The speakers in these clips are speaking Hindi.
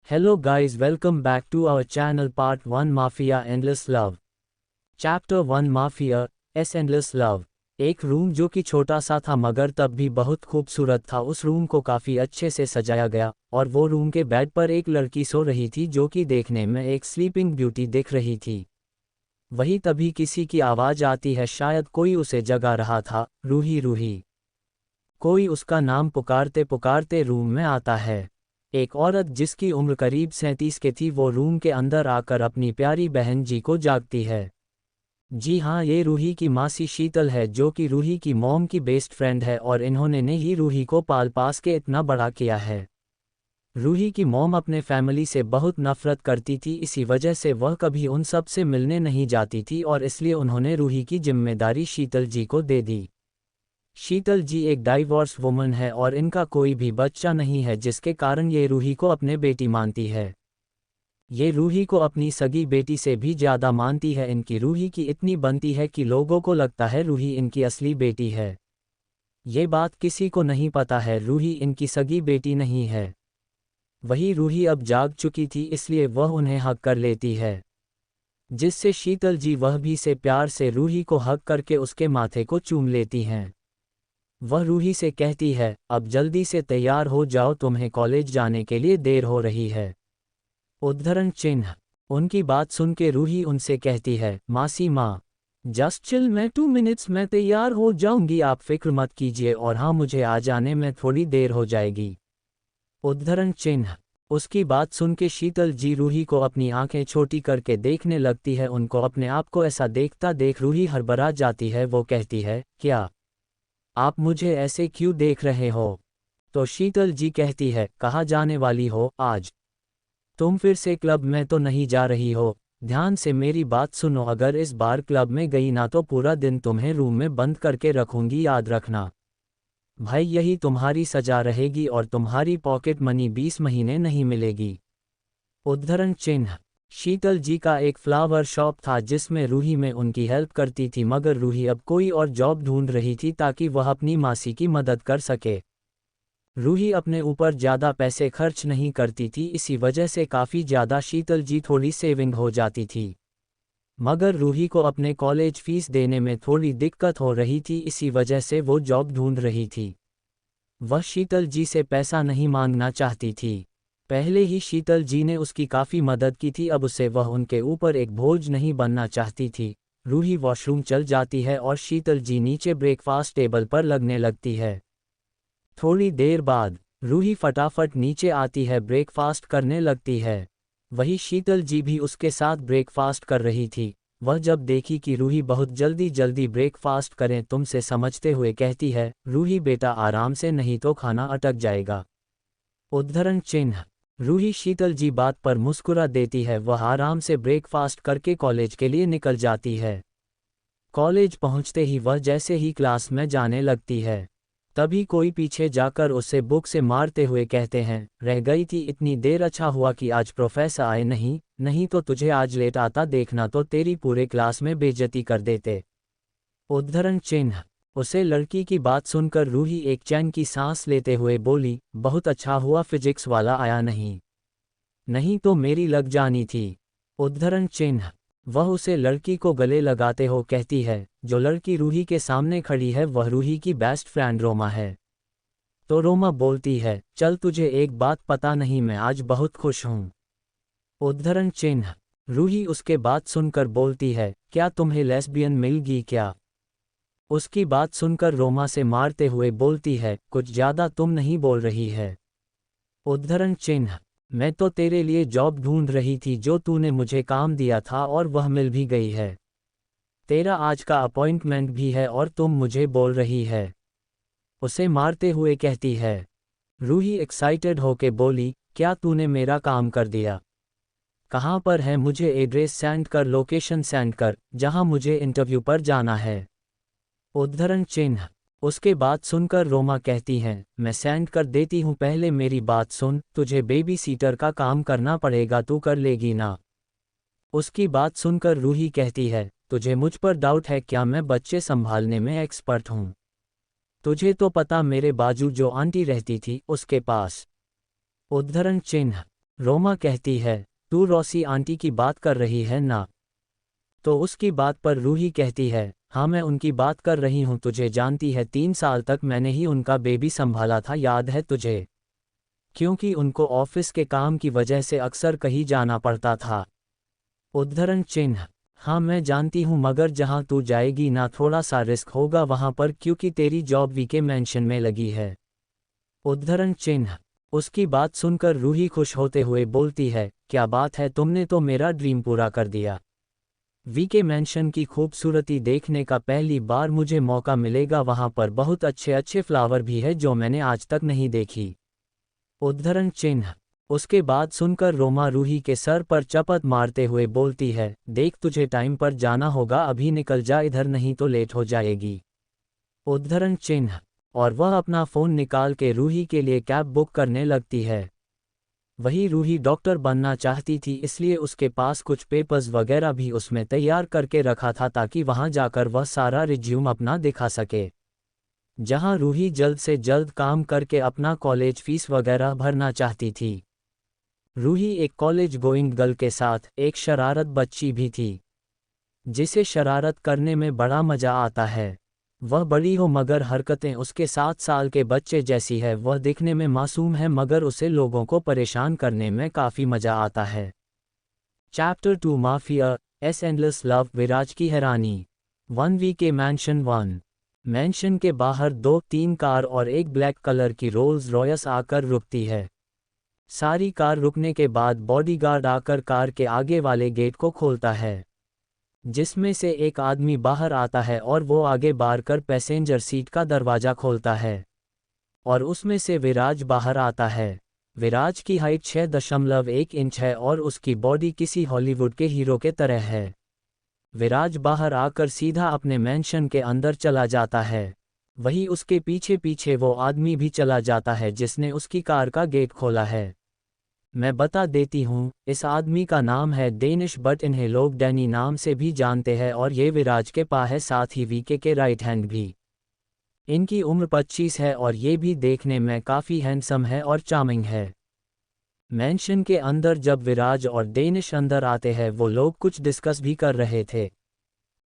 Hello guys, welcome back to our channel Part 1 Mafia Endless Love. Chapter 1 Mafia S Endless Love. एक रूम जो कि छोटा सा था मगर तब भी बहुत खूबसूरत था। उस रूम को काफ़ी अच्छे से सजाया गया और वो रूम के बेड पर एक लड़की सो रही थी जो कि देखने में एक स्लीपिंग ब्यूटी दिख रही थी। वही तभी किसी की आवाज़ आती है, शायद कोई उसे जगा रहा था। रूही रूही। कोई उसका नाम पुकारते पुकारते रूम में आता है। एक औरत जिसकी उम्र करीब 37 के थी वो रूम के अंदर आकर अपनी प्यारी बहन जी को जागती है। जी हाँ, ये रूही की मासी शीतल है जो कि रूही की मॉम की बेस्ट फ्रेंड है और इन्होंने ने ही रूही को पाल पास के इतना बड़ा किया है। रूही की मॉम अपने फैमिली से बहुत नफरत करती थी, इसी वजह से वह कभी उन सब से मिलने नहीं जाती थी और इसलिए उन्होंने रूही की जिम्मेदारी शीतल जी को दे दी। शीतल जी एक डाइवोर्स वुमन है और इनका कोई भी बच्चा नहीं है, जिसके कारण ये रूही को अपने बेटी मानती है। ये रूही को अपनी सगी बेटी से भी ज़्यादा मानती है। इनकी रूही की इतनी बनती है कि लोगों को लगता है रूही इनकी असली बेटी है। ये बात किसी को नहीं पता है, रूही इनकी सगी बेटी नहीं है। वही रूही अब जाग चुकी थी इसलिए वह उन्हें हक कर लेती है, जिससे शीतल जी वह भी से प्यार से रूही को हक करके उसके माथे को चूम लेती हैं। वह रूही से कहती है, अब जल्दी से तैयार हो जाओ, तुम्हें कॉलेज जाने के लिए देर हो रही है। उद्धरण चिन्ह। उनकी बात सुन के रूही उनसे कहती है, मासी माँ, जस्ट चिल, मैं 2 मिनट्स में तैयार हो जाऊंगी, आप फिक्र मत कीजिए और हाँ, मुझे आ जाने में थोड़ी देर हो जाएगी। उद्धरण चिन्ह। उसकी बात सुन के शीतल जी रूही को अपनी आंखें छोटी करके देखने लगती है। उनको अपने आप को ऐसा देखता देख रूही हड़बड़ा जाती है। वो कहती है, क्या आप मुझे ऐसे क्यों देख रहे हो? तो शीतल जी कहती है, कहाँ जाने वाली हो आज? तुम फिर से क्लब में तो नहीं जा रही हो? ध्यान से मेरी बात सुनो, अगर इस बार क्लब में गई ना तो पूरा दिन तुम्हें रूम में बंद करके रखूंगी, याद रखना। भाई यही तुम्हारी सजा रहेगी और तुम्हारी पॉकेट मनी 20 महीने नहीं मिलेगी। उद्धरण चिन्ह। शीतल जी का एक फ्लावर शॉप था जिसमें रूही में उनकी हेल्प करती थी, मगर रूही अब कोई और जॉब ढूंढ रही थी ताकि वह अपनी मासी की मदद कर सके। रूही अपने ऊपर ज़्यादा पैसे खर्च नहीं करती थी, इसी वजह से काफ़ी ज़्यादा शीतल जी थोड़ी सेविंग हो जाती थी। मगर रूही को अपने कॉलेज फीस देने में थोड़ी दिक्कत हो रही थी, इसी वजह से वो जॉब ढूंढ रही थी। वह शीतल जी से पैसा नहीं मांगना चाहती थी। पहले ही शीतल जी ने उसकी काफ़ी मदद की थी, अब उसे वह उनके ऊपर एक बोझ नहीं बनना चाहती थी। रूही वॉशरूम चल जाती है और शीतल जी नीचे ब्रेकफास्ट टेबल पर लगने लगती है। थोड़ी देर बाद रूही फटाफट नीचे आती है, ब्रेकफास्ट करने लगती है। वही शीतल जी भी उसके साथ ब्रेकफास्ट कर रही थी। वह जब देखी कि रूही बहुत जल्दी जल्दी ब्रेकफास्ट करें तुमसे समझते हुए कहती है, रूही बेटा आराम से, नहीं तो खाना अटक जाएगा। उद्धरण चिन्ह। रूही शीतल जी बात पर मुस्कुरा देती है। वह आराम से ब्रेकफास्ट करके कॉलेज के लिए निकल जाती है। कॉलेज पहुंचते ही वह जैसे ही क्लास में जाने लगती है, तभी कोई पीछे जाकर उसे बुक से मारते हुए कहते हैं, रह गई थी इतनी देर, अच्छा हुआ कि आज प्रोफेसर आए नहीं, नहीं तो तुझे आज लेट आता देखना तो तेरी पूरे क्लास में बेइज्जती कर देते। उद्धरण चिन्ह। उसे लड़की की बात सुनकर रूही एक चैन की सांस लेते हुए बोली, बहुत अच्छा हुआ फिजिक्स वाला आया नहीं, नहीं तो मेरी लग जानी थी। उद्धरण चिन्ह। वह उसे लड़की को गले लगाते हो कहती है, जो लड़की रूही के सामने खड़ी है वह रूही की बेस्ट फ्रेंड रोमा है। तो रोमा बोलती है, चल तुझे एक बात पता नहीं, मैं आज बहुत खुश हूँ। उद्धरण चिन्ह। रूही उसके बात सुनकर बोलती है, क्या तुम्हें लेस्बियन मिल गई क्या? उसकी बात सुनकर रोमा से मारते हुए बोलती है, कुछ ज़्यादा तुम नहीं बोल रही है। उद्धरण चिन्ह। मैं तो तेरे लिए जॉब ढूंढ रही थी, जो तूने मुझे काम दिया था और वह मिल भी गई है। तेरा आज का अपॉइंटमेंट भी है और तुम मुझे बोल रही है। उसे मारते हुए कहती है। रूही एक्साइटेड होके बोली, क्या तूने मेरा काम कर दिया? कहाँ पर है? मुझे एड्रेस सेंड कर, लोकेशन सेंड कर, जहाँ मुझे इंटरव्यू पर जाना है। उद्धरण चिन्ह। उसके बात सुनकर रोमा कहती हैं, मैं सेंड कर देती हूँ, पहले मेरी बात सुन, तुझे बेबी सीटर का काम करना पड़ेगा, तू कर लेगी ना? उसकी बात सुनकर रूही कहती है, तुझे मुझ पर डाउट है क्या? मैं बच्चे संभालने में एक्सपर्ट हूँ। तुझे तो पता मेरे बाजू जो आंटी रहती थी उसके पास। उद्धरण चिन्ह। रोमा कहती है, तू रॉसी आंटी की बात कर रही है ना? तो उसकी बात पर रूही कहती है, हाँ मैं उनकी बात कर रही हूँ। तुझे जानती है 3 साल तक मैंने ही उनका बेबी संभाला था, याद है तुझे? क्योंकि उनको ऑफिस के काम की वजह से अक्सर कहीं जाना पड़ता था। उद्धरण चिन्ह। हाँ मैं जानती हूँ, मगर जहाँ तू जाएगी ना थोड़ा सा रिस्क होगा वहाँ पर, क्योंकि तेरी जॉब वीके मेंशन में लगी है। उद्धरण चिन्ह। उसकी बात सुनकर रूही खुश होते हुए बोलती है, क्या बात है, तुमने तो मेरा ड्रीम पूरा कर दिया। वीके मेंशन की खूबसूरती देखने का पहली बार मुझे मौका मिलेगा, वहाँ पर बहुत अच्छे अच्छे फ्लावर भी है जो मैंने आज तक नहीं देखी। उद्धरण चिन्ह। उसके बाद सुनकर रोमा रूही के सर पर चपत मारते हुए बोलती है, देख तुझे टाइम पर जाना होगा, अभी निकल जा इधर, नहीं तो लेट हो जाएगी। उद्धरण चिन्ह। और वह अपना फ़ोन निकाल के रूही के लिए कैब बुक करने लगती है। वही रूही डॉक्टर बनना चाहती थी, इसलिए उसके पास कुछ पेपर्स वगैरह भी उसमें तैयार करके रखा था ताकि वहां जाकर वह सारा रिज्यूम अपना दिखा सके। जहां रूही जल्द से जल्द काम करके अपना कॉलेज फीस वगैरह भरना चाहती थी। रूही एक कॉलेज गोइंग गर्ल के साथ एक शरारत बच्ची भी थी, जिसे शरारत करने में बड़ा मजा आता है। वह बड़ी हो मगर हरकतें उसके 7 साल के बच्चे जैसी है। वह दिखने में मासूम है मगर उसे लोगों को परेशान करने में काफ़ी मजा आता है। Chapter 2 mafia's endless love. Viraj की हैरानी। 1 वीके मैंशन 1। मैंशन के बाहर 2-3 कार और एक ब्लैक कलर की रोल्स रॉयस आकर रुकती है। सारी कार रुकने के बाद बॉडीगार्ड आकर कार के आगे वाले गेट को खोलता है, जिसमें से एक आदमी बाहर आता है और वो आगे बार कर पैसेंजर सीट का दरवाज़ा खोलता है और उसमें से विराज बाहर आता है। विराज की हाइट 6.1 इंच है और उसकी बॉडी किसी हॉलीवुड के हीरो के तरह है। विराज बाहर आकर सीधा अपने मैंशन के अंदर चला जाता है। वही उसके पीछे पीछे वो आदमी भी चला जाता है जिसने उसकी कार का गेट खोला है। मैं बता देती हूँ, इस आदमी का नाम है डेनिश, बट इन्हें लोग डैनी नाम से भी जानते हैं और ये विराज के पा है, साथ ही वीके के राइट हैंड भी। इनकी उम्र 25 है और ये भी देखने में काफ़ी हैंडसम है और चार्मिंग है। मैंशन के अंदर जब विराज और डेनिश अंदर आते हैं वो लोग कुछ डिस्कस भी कर रहे थे।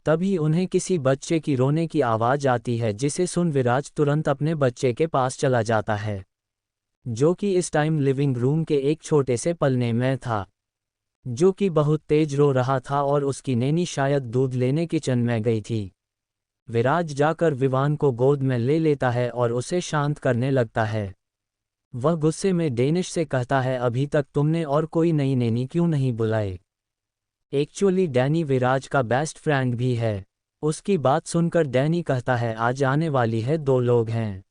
तभी उन्हें किसी बच्चे की रोने की आवाज़ आती है, जिसे सुन विराज तुरंत अपने बच्चे के पास चला जाता है, जो कि इस टाइम लिविंग रूम के एक छोटे से पलने में था, जो कि बहुत तेज रो रहा था और उसकी नैनी शायद दूध लेने किचन में गई थी। विराज जाकर विवान को गोद में ले लेता है और उसे शांत करने लगता है। वह गुस्से में डेनिश से कहता है, अभी तक तुमने और कोई नई नैनी क्यों नहीं बुलाई? एक्चुअली डैनी विराज का बेस्ट फ्रेंड भी है। उसकी बात सुनकर डैनी कहता है, आज आने वाली है, 2 लोग हैं,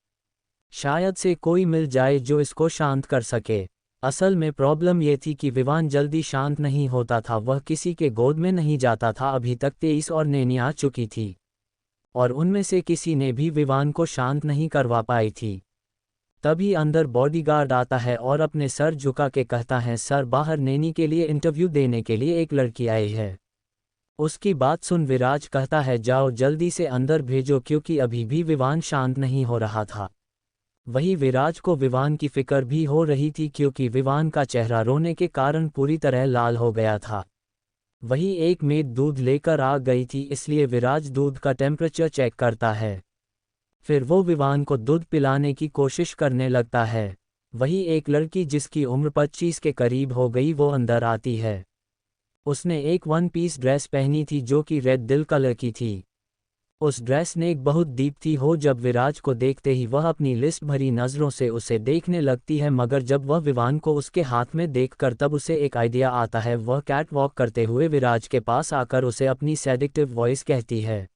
शायद से कोई मिल जाए जो इसको शांत कर सके। असल में प्रॉब्लम ये थी कि विवान जल्दी शांत नहीं होता था, वह किसी के गोद में नहीं जाता था। अभी तक 23 और नैनी आ चुकी थी और उनमें से किसी ने भी विवान को शांत नहीं करवा पाई थी। तभी अंदर बॉडीगार्ड आता है और अपने सर झुका के कहता है, सर बाहर नैनी के लिए इंटरव्यू देने के लिए एक लड़की आई है। उसकी बात सुन विराज कहता है, जाओ जल्दी से अंदर भेजो, क्योंकि अभी भी विवान शांत नहीं हो रहा था। वही विराज को विवान की फिक्र भी हो रही थी, क्योंकि विवान का चेहरा रोने के कारण पूरी तरह लाल हो गया था। वही एक मेड दूध लेकर आ गई थी, इसलिए विराज दूध का टेम्परेचर चेक करता है। फिर वो विवान को दूध पिलाने की कोशिश करने लगता है। वही एक लड़की जिसकी उम्र 25 के करीब हो गई वो अंदर आती है। उसने एक 1 पीस ड्रेस पहनी थी जो कि रेड दिल कलर की थी। उस ड्रेस ने एक बहुत डीप थी हो। जब विराज को देखते ही वह अपनी लिस्ट भरी नज़रों से उसे देखने लगती है, मगर जब वह विवान को उसके हाथ में देखकर तब उसे एक आइडिया आता है। वह कैट वॉक करते हुए विराज के पास आकर उसे अपनी सेडिक्टिव वॉइस कहती है,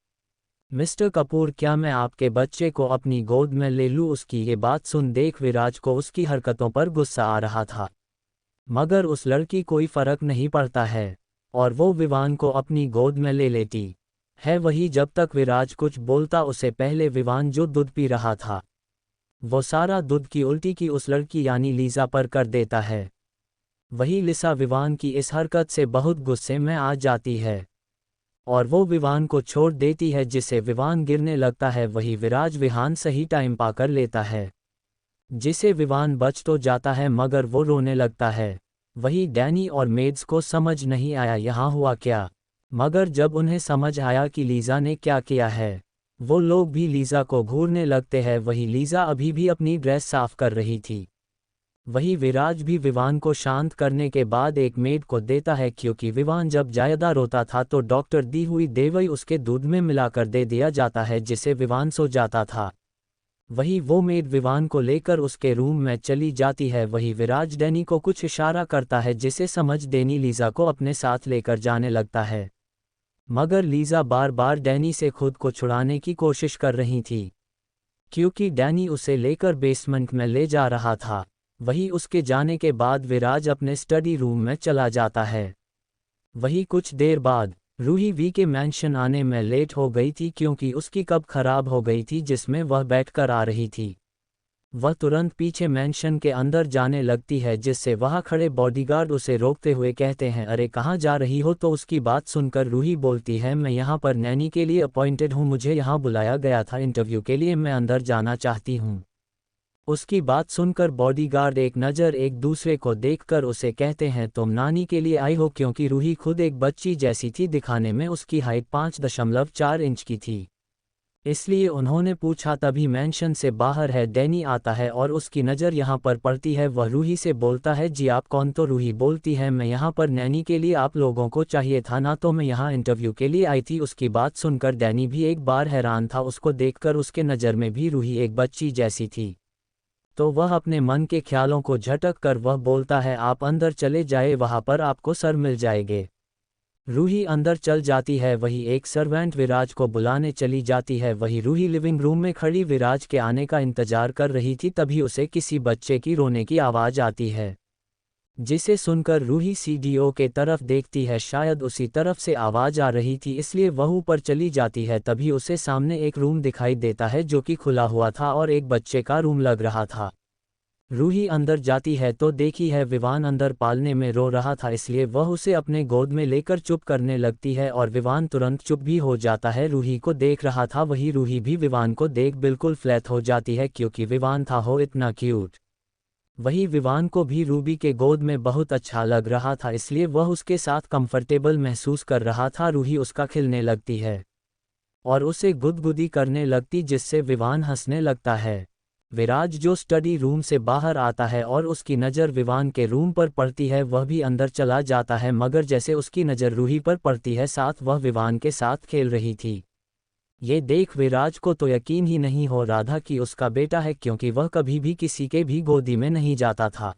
मिस्टर कपूर, क्या मैं आपके बच्चे को अपनी गोद में ले लूँ? उसकी ये बात सुन देख विराज को उसकी हरकतों पर गुस्सा आ रहा था, मगर उस लड़की कोई फर्क नहीं पड़ता है और वो विवान को अपनी गोद में ले लेती है। वही जब तक विराज कुछ बोलता उससे पहले विवान जो दूध पी रहा था वो सारा दूध की उल्टी की उस लड़की यानी लीजा पर कर देता है। वही लिसा विवान की इस हरकत से बहुत गुस्से में आ जाती है और वो विवान को छोड़ देती है, जिसे विवान गिरने लगता है। वही विराज विहान सही टाइम पाकर लेता है, जिसे विवान बच तो जाता है मगर वो रोने लगता है। वही डैनी और मेड्स को समझ नहीं आया यहाँ हुआ क्या। मगर जब उन्हें समझ आया कि लीज़ा ने क्या किया है, वो लोग भी लीज़ा को घूरने लगते हैं। वही लीज़ा अभी भी अपनी ड्रेस साफ कर रही थी। वही विराज भी विवान को शांत करने के बाद एक मेड को देता है, क्योंकि विवान जब ज़्यादा रोता था तो डॉक्टर दी हुई दवाई उसके दूध में मिलाकर दे दिया जाता है, जिससे विवान सो जाता था। वही वो मेड विवान को लेकर उसके रूम में चली जाती है। वही विराज डैनी को कुछ इशारा करता है, जिसे समझ डैनी लीज़ा को अपने साथ लेकर जाने लगता है। मगर लीज़ा बार बार डैनी से खुद को छुड़ाने की कोशिश कर रही थी, क्योंकि डैनी उसे लेकर बेसमेंट में ले जा रहा था। वही उसके जाने के बाद विराज अपने स्टडी रूम में चला जाता है। वही कुछ देर बाद रूही वी के मैंशन आने में लेट हो गई थी, क्योंकि उसकी कप खराब हो गई थी जिसमें वह बैठकर आ रही थी। वह तुरंत पीछे मैंशन के अंदर जाने लगती है, जिससे वहां खड़े बॉडीगार्ड उसे रोकते हुए कहते हैं, अरे कहाँ जा रही हो। तो उसकी बात सुनकर रूही बोलती है, मैं यहाँ पर नैनी के लिए अपॉइंटेड हूँ, मुझे यहाँ बुलाया गया था इंटरव्यू के लिए, मैं अंदर जाना चाहती हूँ। उसकी बात सुनकर बॉडीगार्ड एक नज़र एक दूसरे को देखकर उसे कहते हैं, तुम नानी के लिए आई हो। क्योंकि रूही खुद एक बच्ची जैसी थी, दिखाने में उसकी हाइट 5.4 इंच की थी, इसलिए उन्होंने पूछा। तभी मैंशन से बाहर है डैनी आता है और उसकी नज़र यहाँ पर पड़ती है। वह रूही से बोलता है, जी आप कौन। तो रूही बोलती है, मैं यहाँ पर नैनी के लिए, आप लोगों को चाहिए था ना, तो मैं यहाँ इंटरव्यू के लिए आई थी। उसकी बात सुनकर डैनी भी एक बार हैरान था, उसको देखकर उसके नज़र में भी रूही एक बच्ची जैसी थी। तो वह अपने मन के ख्यालों को झटक कर वह बोलता है, आप अंदर चले जाए, वहाँ पर आपको सर मिल जाएंगे। रूही अंदर चल जाती है। वही एक सर्वेंट विराज को बुलाने चली जाती है। वही रूही लिविंग रूम में खड़ी विराज के आने का इंतजार कर रही थी, तभी उसे किसी बच्चे की रोने की आवाज़ आती है, जिसे सुनकर रूही सीडीओ के तरफ देखती है। शायद उसी तरफ से आवाज़ आ रही थी, इसलिए वह ऊपर चली जाती है। तभी उसे सामने एक रूम दिखाई देता है जो कि खुला हुआ था और एक बच्चे का रूम लग रहा था। रूही अंदर जाती है तो देखी है विवान अंदर पालने में रो रहा था, इसलिए वह उसे अपने गोद में लेकर चुप करने लगती है और विवान तुरंत चुप भी हो जाता है। रूही को देख रहा था, वही रूही भी विवान को देख बिल्कुल फ्लैट हो जाती है, क्योंकि विवान था हो इतना क्यूट। वही विवान को भी रूबी के गोद में बहुत अच्छा लग रहा था, इसलिए वह उसके साथ कंफर्टेबल महसूस कर रहा था। रूही उसका खिलने लगती है और उसे गुदगुदी करने लगती, जिससे विवान हंसने लगता है। विराज जो स्टडी रूम से बाहर आता है और उसकी नज़र विवान के रूम पर पड़ती है, वह भी अंदर चला जाता है। मगर जैसे उसकी नज़र रूही पर पड़ती है, साथ वह विवान के साथ खेल रही थी। ये देख विराज को तो यकीन ही नहीं हो रहा था कि उसका बेटा है, क्योंकि वह कभी भी किसी के भी गोदी में नहीं जाता था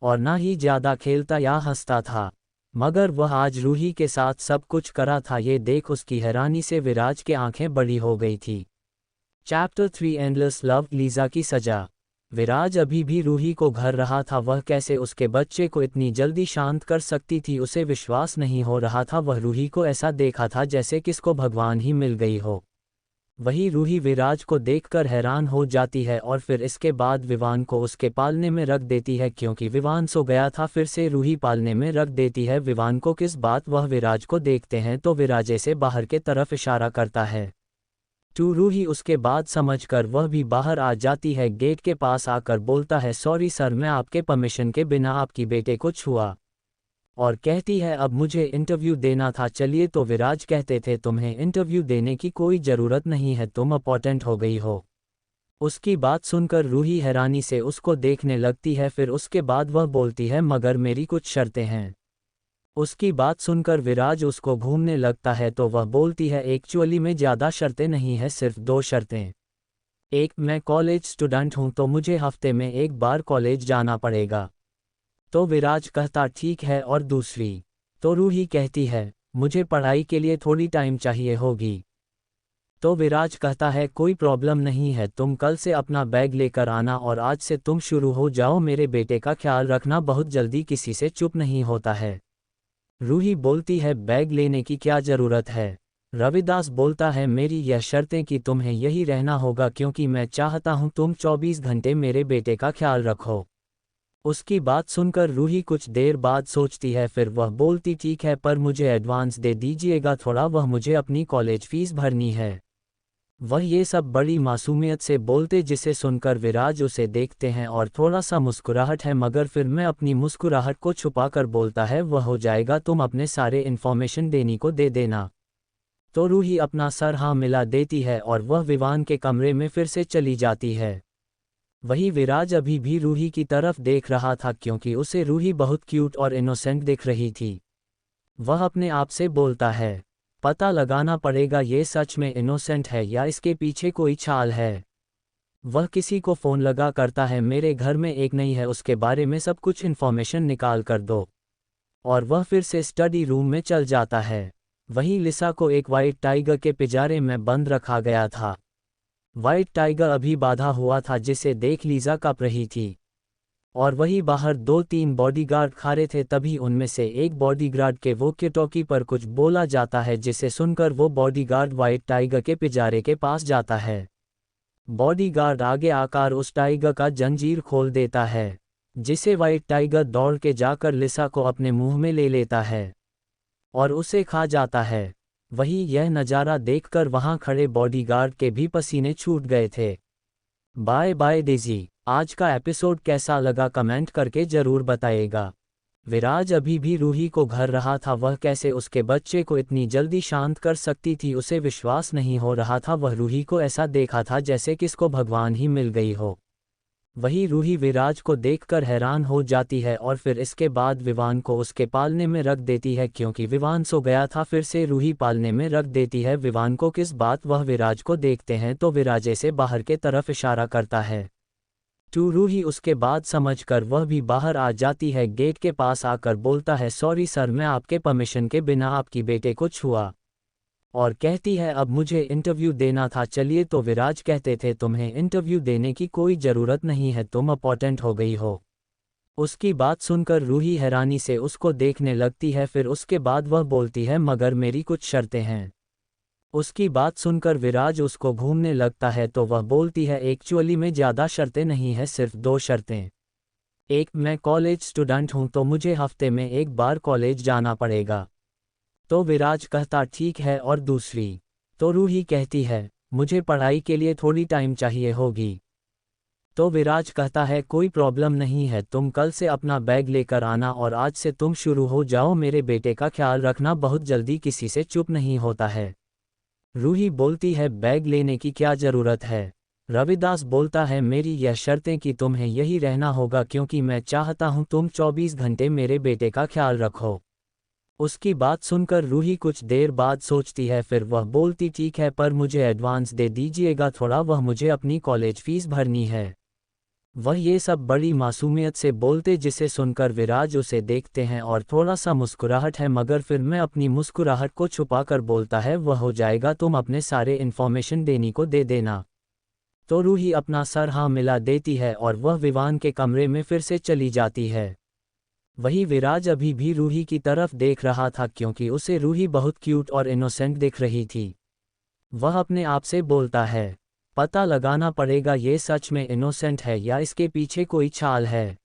और ना ही ज़्यादा खेलता या हंसता था। मगर वह आज रूही के साथ सब कुछ करा था। ये देख उसकी हैरानी से विराज की आंखें बड़ी हो गई थी। चैप्टर 3 एंडलेस लव, लीज़ा की सजा। विराज अभी भी रूही को घर रहा था, वह कैसे उसके बच्चे को इतनी जल्दी शांत कर सकती थी, उसे विश्वास नहीं हो रहा था। वह रूही को ऐसा देखा था जैसे किसको भगवान ही मिल गई हो। वही रूही विराज को देखकर हैरान हो जाती है और फिर इसके बाद विवान को उसके पालने में रख देती है, क्योंकि विवान सो गया था। फिर से रूही पालने में रख देती है विवान को। किस बात वह विराज को देखते हैं तो विराजे से बाहर के तरफ इशारा करता है। रूही उसके बाद समझकर वह भी बाहर आ जाती है। गेट के पास आकर बोलता है, सॉरी सर, मैं आपके परमिशन के बिना आपकी बेटे को छुआ। और कहती है, अब मुझे इंटरव्यू देना था, चलिए। तो विराज कहते थे, तुम्हें इंटरव्यू देने की कोई ज़रूरत नहीं है, तुम अपॉइंटेड हो गई हो। उसकी बात सुनकर रूही हैरानी से उसको देखने लगती है। फिर उसके बाद वह बोलती है, मगर मेरी कुछ शर्तें हैं। उसकी बात सुनकर विराज उसको घूमने लगता है, तो वह बोलती है, एक्चुअली में ज़्यादा शर्तें नहीं है, सिर्फ 2 शर्तें। एक, मैं कॉलेज स्टूडेंट हूँ तो मुझे हफ्ते में 1 बार कॉलेज जाना पड़ेगा। तो विराज कहता, ठीक है। और दूसरी? तो रूही कहती है, मुझे पढ़ाई के लिए थोड़ी टाइम चाहिए होगी। तो विराज कहता है, कोई प्रॉब्लम नहीं है, तुम कल से अपना बैग लेकर आना और आज से तुम शुरू हो जाओ। मेरे बेटे का ख्याल रखना, बहुत जल्दी किसी से चुप नहीं होता है। रूही बोलती है, बैग लेने की क्या ज़रूरत है। रविदास बोलता है, मेरी यह शर्तें कि तुम्हें यही रहना होगा, क्योंकि मैं चाहता हूँ तुम 24 घंटे मेरे बेटे का ख्याल रखो। उसकी बात सुनकर रूही कुछ देर बाद सोचती है, फिर वह बोलती, ठीक है, पर मुझे एडवांस दे दीजिएगा थोड़ा, वह मुझे अपनी कॉलेज फीस भरनी है। वह ये सब बड़ी मासूमियत से बोलते जिसे सुनकर विराज उसे देखते हैं और थोड़ा सा मुस्कुराहट है मगर फिर मैं अपनी मुस्कुराहट को छुपाकर बोलता है वह हो जाएगा तुम अपने सारे इन्फॉर्मेशन देनी को दे देना। तो रूही अपना सर हाँ मिला देती है और वह विवान के कमरे में फिर से चली जाती है। वही विराज अभी भी रूही की तरफ देख रहा था क्योंकि उसे रूही बहुत क्यूट और इनोसेंट दिख रही थी। वह अपने आप से बोलता है, पता लगाना पड़ेगा ये सच में इनोसेंट है या इसके पीछे कोई चाल है। वह किसी को फ़ोन लगा करता है मेरे घर में एक नहीं है उसके बारे में सब कुछ इन्फॉर्मेशन निकाल कर दो। और वह फिर से स्टडी रूम में चल जाता है। वहीं लिसा को एक वाइट टाइगर के पिंजरे में बंद रखा गया था। वाइट टाइगर अभी बांधा हुआ था जिसे देख लीजा कांप रही थी। और वही बाहर 2-3 बॉडीगार्ड खड़े थे तभी उनमें से एक बॉडीगार्ड के वॉकी टॉकी पर कुछ बोला जाता है जिसे सुनकर वो बॉडीगार्ड वाइट टाइगर के पिंजरे के पास जाता है। बॉडीगार्ड आगे आकर उस टाइगर का जंजीर खोल देता है जिसे वाइट टाइगर दौड़ के जाकर लिसा को अपने मुंह में ले लेता है और उसे खा जाता है। वही यह नज़ारा देखकर वहां खड़े बॉडीगार्ड के भी पसीने छूट गए थे। Bye bye Daisy. आज का एपिसोड कैसा लगा कमेंट करके ज़रूर बताइएगा। विराज अभी भी रूही को घर रहा था वह कैसे उसके बच्चे को इतनी जल्दी शांत कर सकती थी उसे विश्वास नहीं हो रहा था। वह रूही को ऐसा देखा था जैसे किसको भगवान ही मिल गई हो। वही रूही विराज को देखकर हैरान हो जाती है और फिर इसके बाद विवान को उसके पालने में रख देती है क्योंकि विवान सो गया था फिर से रूही पालने में रख देती है विवान को। किस बात वह विराज को देखते हैं तो विराजे से बाहर के तरफ इशारा करता है। टू रूही उसके बाद समझकर वह भी बाहर आ जाती है। गेट के पास आकर बोलता है सॉरी सर मैं आपके परमिशन के बिना आपकी बेटे को छुआ। और कहती है अब मुझे इंटरव्यू देना था चलिए। तो विराज कहते थे तुम्हें इंटरव्यू देने की कोई ज़रूरत नहीं है तुम अपॉइंटेड हो गई हो। उसकी बात सुनकर रूही हैरानी से उसको देखने लगती है फिर उसके बाद वह बोलती है मगर मेरी कुछ शर्तें हैं। उसकी बात सुनकर विराज उसको घूमने लगता है तो वह बोलती है एक्चुअली में ज़्यादा शर्तें नहीं है सिर्फ 2 शर्तें। एक मैं कॉलेज स्टूडेंट हूँ तो मुझे हफ्ते में एक बार कॉलेज जाना पड़ेगा। तो विराज कहता ठीक है और दूसरी। तो रूही कहती है मुझे पढ़ाई के लिए थोड़ी टाइम चाहिए होगी। तो विराज कहता है कोई प्रॉब्लम नहीं है तुम कल से अपना बैग लेकर आना और आज से तुम शुरू हो जाओ मेरे बेटे का ख्याल रखना बहुत जल्दी किसी से चुप नहीं होता है। रूही बोलती है बैग लेने की क्या ज़रूरत है। रविदास बोलता है मेरी यह शर्तें कि तुम्हें यही रहना होगा क्योंकि मैं चाहता हूँ तुम 24 घंटे मेरे बेटे का ख्याल रखो। उसकी बात सुनकर रूही कुछ देर बाद सोचती है फिर वह बोलती ठीक है पर मुझे एडवांस दे दीजिएगा थोड़ा वह मुझे अपनी कॉलेज फीस भरनी है। वह ये सब बड़ी मासूमियत से बोलते जिसे सुनकर विराज उसे देखते हैं और थोड़ा सा मुस्कुराहट है मगर फिर मैं अपनी मुस्कुराहट को छुपाकर बोलता है वह हो जाएगा तुम अपने सारे इन्फॉर्मेशन देनी को दे देना। तो रूही अपना सर हाँ मिला देती है और वह विवान के कमरे में फिर से चली जाती है। वही विराज अभी भी रूही की तरफ देख रहा था क्योंकि उसे रूही बहुत क्यूट और इनोसेंट दिख रही थी। वह अपने आप से बोलता है पता लगाना पड़ेगा ये सच में इनोसेंट है या इसके पीछे कोई चाल है।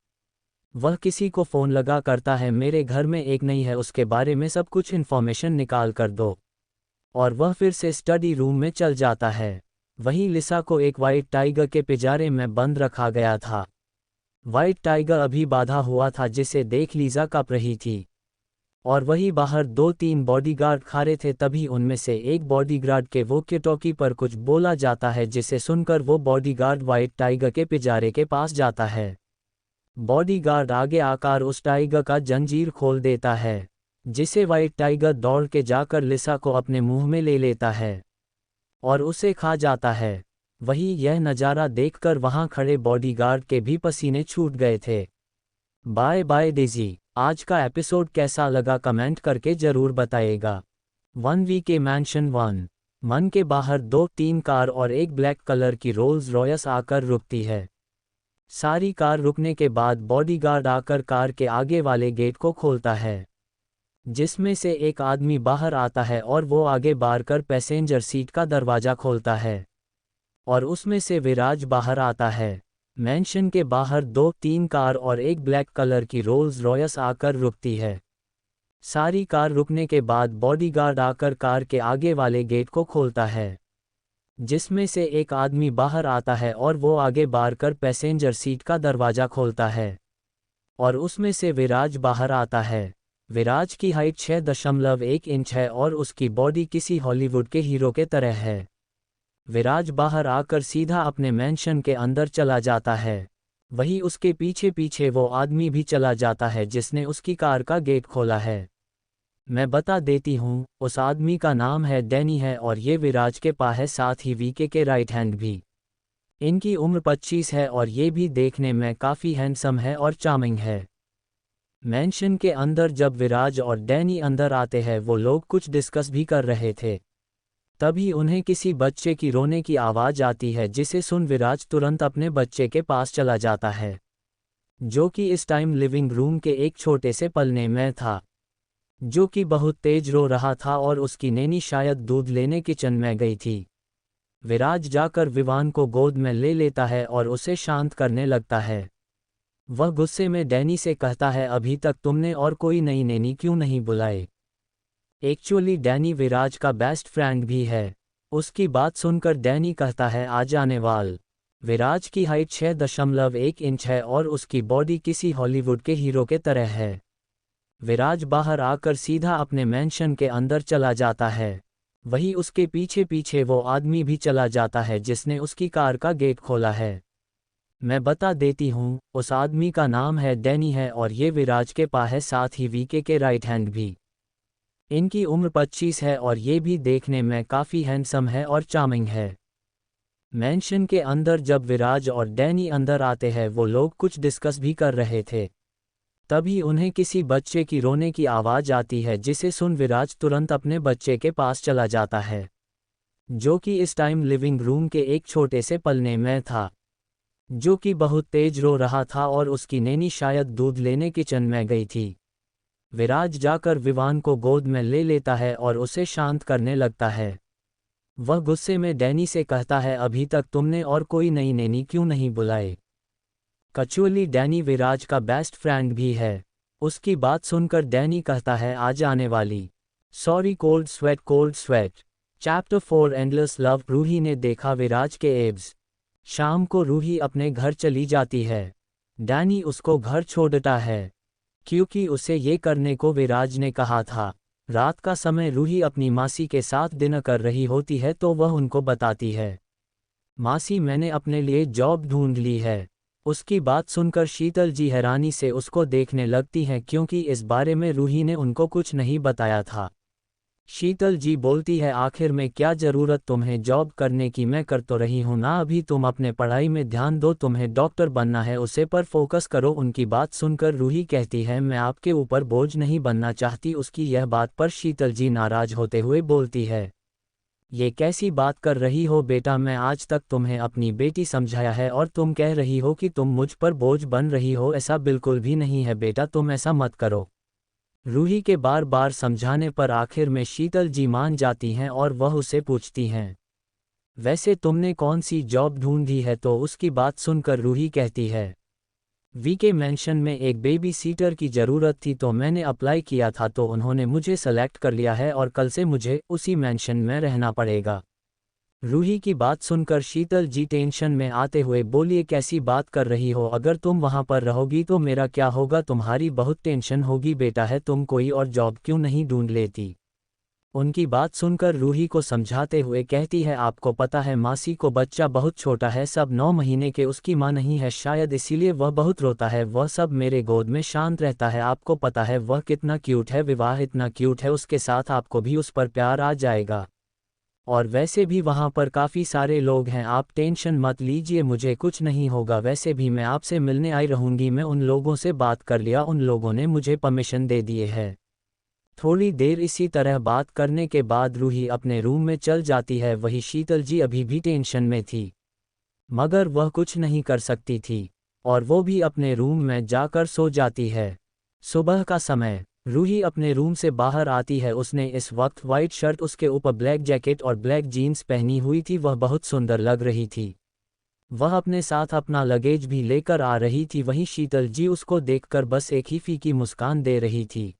वह किसी को फ़ोन लगा करता है मेरे घर में एक नहीं है उसके बारे में सब कुछ इन्फॉर्मेशन निकाल कर दो। और वह फिर से स्टडी रूम में चल जाता है। वहीं लिसा को एक वाइट टाइगर के पिंजरे में बंद रखा गया था। वाइट टाइगर अभी बांधा हुआ था जिसे देख लीजा कांप रही थी। और वही बाहर 2-3 बॉडीगार्ड खड़े थे तभी उनमें से एक बॉडीगार्ड के वॉकी टॉकी पर कुछ बोला जाता है जिसे सुनकर वो बॉडीगार्ड वाइट टाइगर के पिंजरे के पास जाता है। बॉडीगार्ड आगे आकर उस टाइगर का जंजीर खोल देता है जिसे वाइट टाइगर दौड़ के जाकर लिसा को अपने मुंह में ले लेता है और उसे खा जाता है। वही यह नज़ारा देखकर वहां खड़े बॉडीगार्ड के भी पसीने छूट गए थे। Bye bye Daisy. आज का एपिसोड कैसा लगा कमेंट करके ज़रूर बताइएगा। 1 के मैंशन 1 मन के बाहर 2-3 कार और एक ब्लैक कलर की रोल्स रॉयस आकर रुकती है। सारी कार रुकने के बाद बॉडीगार्ड आकर कार के आगे वाले गेट को खोलता है जिसमें से एक आदमी बाहर आता है और वो आगे बार कर पैसेंजर सीट का दरवाज़ा खोलता है और उसमें से विराज बाहर आता है। मैंशन के बाहर 2-3 कार और एक ब्लैक कलर की रोल्स रॉयस आकर रुकती है। सारी कार रुकने के बाद बॉडीगार्ड आकर कार के आगे वाले गेट को खोलता है जिसमें से एक आदमी बाहर आता है और वो आगे बार कर पैसेंजर सीट का दरवाज़ा खोलता है और उसमें से विराज बाहर आता है। विराज की हाइट 6.1 इंच है और उसकी बॉडी किसी हॉलीवुड के हीरो के तरह है। विराज बाहर आकर सीधा अपने मैंशन के अंदर चला जाता है। वही उसके पीछे पीछे वो आदमी भी चला जाता है जिसने उसकी कार का गेट खोला है। मैं बता देती हूँ, उस आदमी का नाम है डैनी है और ये विराज के पा है, साथ ही वीके के राइट हैंड भी। इनकी उम्र 25 है और ये भी देखने में काफ़ी हैंडसम है और चार्मिंग है। मैंशन के अंदर जब विराज और डैनी अंदर आते हैं वो लोग कुछ डिस्कस भी कर रहे थे। तभी उन्हें किसी बच्चे की रोने की आवाज़ आती है जिसे सुन विराज तुरंत अपने बच्चे के पास चला जाता है, जो कि इस टाइम लिविंग रूम के एक छोटे से पलने में था, जो कि बहुत तेज रो रहा था और उसकी नैनी शायद दूध लेने किचन में गई थी। विराज जाकर विवान को गोद में ले लेता है और उसे शांत करने लगता है। वह गुस्से में डैनी से कहता है, अभी तक तुमने और कोई नई नैनी क्यों नहीं बुलाए। एक्चुअली डैनी विराज का बेस्ट फ्रेंड भी है। उसकी बात सुनकर डैनी कहता है, आ जाने वाल। विराज की हाइट 6.1 इंच है और उसकी बॉडी किसी हॉलीवुड के हीरो के तरह है। विराज बाहर आकर सीधा अपने मैंशन के अंदर चला जाता है। वही उसके पीछे पीछे वो आदमी भी चला जाता है जिसने उसकी कार का गेट खोला है। मैं बता देती हूँ, उस आदमी का नाम है डैनी है और ये विराज के पा है, साथ ही वीके के राइट हैंड भी। इनकी उम्र 25 है और ये भी देखने में काफ़ी हैंडसम है और चार्मिंग है। मैंशन के अंदर जब विराज और डैनी अंदर आते हैं वो लोग कुछ डिस्कस भी कर रहे थे। तभी उन्हें किसी बच्चे की रोने की आवाज़ आती है जिसे सुन विराज तुरंत अपने बच्चे के पास चला जाता है, जो कि इस टाइम लिविंग रूम के एक छोटे से पलने में था, जो कि बहुत तेज रो रहा था और उसकी नैनी शायद दूध लेने किचन में गई थी। विराज जाकर विवान को गोद में ले लेता है और उसे शांत करने लगता है। वह गुस्से में डैनी से कहता है, अभी तक तुमने और कोई नई नैनी क्यों नहीं बुलाए। कचुअली डैनी विराज का बेस्ट फ्रेंड भी है। उसकी बात सुनकर डैनी कहता है, आ जाने वाली। Sorry cold sweat. Chapter 4 endless love. Roohi ने देखा विराज के एब्स। शाम को रूही अपने घर चली जाती है। डैनी उसको घर छोड़ता है क्योंकि उसे ये करने को विराज ने कहा था। रात का समय रूही अपनी मासी के साथ डिनर कर रही होती है तो वह उनको बताती है, मासी मैंने अपने लिए जॉब ढूंढ ली है। उसकी बात सुनकर शीतल जी हैरानी से उसको देखने लगती हैं क्योंकि इस बारे में रूही ने उनको कुछ नहीं बताया था। शीतल जी बोलती है, आखिर में क्या ज़रूरत तुम्हें जॉब करने की, मैं कर तो रही हूँ ना, अभी तुम अपने पढ़ाई में ध्यान दो, तुम्हें डॉक्टर बनना है उसे पर फोकस करो। उनकी बात सुनकर रूही कहती है, मैं आपके ऊपर बोझ नहीं बनना चाहती। उसकी यह बात पर शीतल जी नाराज होते हुए बोलती है, ये कैसी बात कर रही हो बेटा, मैं आज तक तुम्हें अपनी बेटी समझाया है और तुम कह रही हो कि तुम मुझ पर बोझ बन रही हो, ऐसा बिल्कुल भी नहीं है बेटा, तुम ऐसा मत करो। रूही के बार बार समझाने पर आखिर में शीतल जी मान जाती हैं और वह उसे पूछती हैं, वैसे तुमने कौन सी जॉब ढूंढी है। तो उसकी बात सुनकर रूही कहती है, वीके मेंशन में एक बेबी सीटर की ज़रूरत थी तो मैंने अप्लाई किया था तो उन्होंने मुझे सेलेक्ट कर लिया है और कल से मुझे उसी मेंशन में रहना पड़ेगा। रूही की बात सुनकर शीतल जी टेंशन में आते हुए बोली, कैसी बात कर रही हो, अगर तुम वहां पर रहोगी तो मेरा क्या होगा, तुम्हारी बहुत टेंशन होगी बेटा, है तुम कोई और जॉब क्यों नहीं ढूंढ लेती। उनकी बात सुनकर रूही को समझाते हुए कहती है, आपको पता है मासी को बच्चा बहुत छोटा है, सब 9 महीने के, उसकी माँ नहीं है, शायद इसीलिए वह बहुत रोता है, वह सब मेरे गोद में शांत रहता है, आपको पता है वह कितना क्यूट है, विवाह इतना क्यूट है, उसके साथ आपको भी उस पर प्यार आ जाएगा। और वैसे भी वहाँ पर काफ़ी सारे लोग हैं, आप टेंशन मत लीजिए, मुझे कुछ नहीं होगा, वैसे भी मैं आपसे मिलने आई रहूँगी, मैं उन लोगों से बात कर लिया, उन लोगों ने मुझे परमिशन दे दिए है। थोड़ी देर इसी तरह बात करने के बाद रूही अपने रूम में चल जाती है। वही शीतल जी अभी भी टेंशन में थी, मगर वह कुछ नहीं कर सकती थी और वो भी अपने रूम में जाकर सो जाती है। सुबह का समय, रूही अपने रूम से बाहर आती है। उसने इस वक्त वाइट शर्ट, उसके ऊपर ब्लैक जैकेट और ब्लैक जीन्स पहनी हुई थी, वह बहुत सुंदर लग रही थी। वह अपने साथ अपना लगेज भी लेकर आ रही थी। वहीं शीतल जी उसको देखकर बस एक ही फीकी मुस्कान दे रही थी।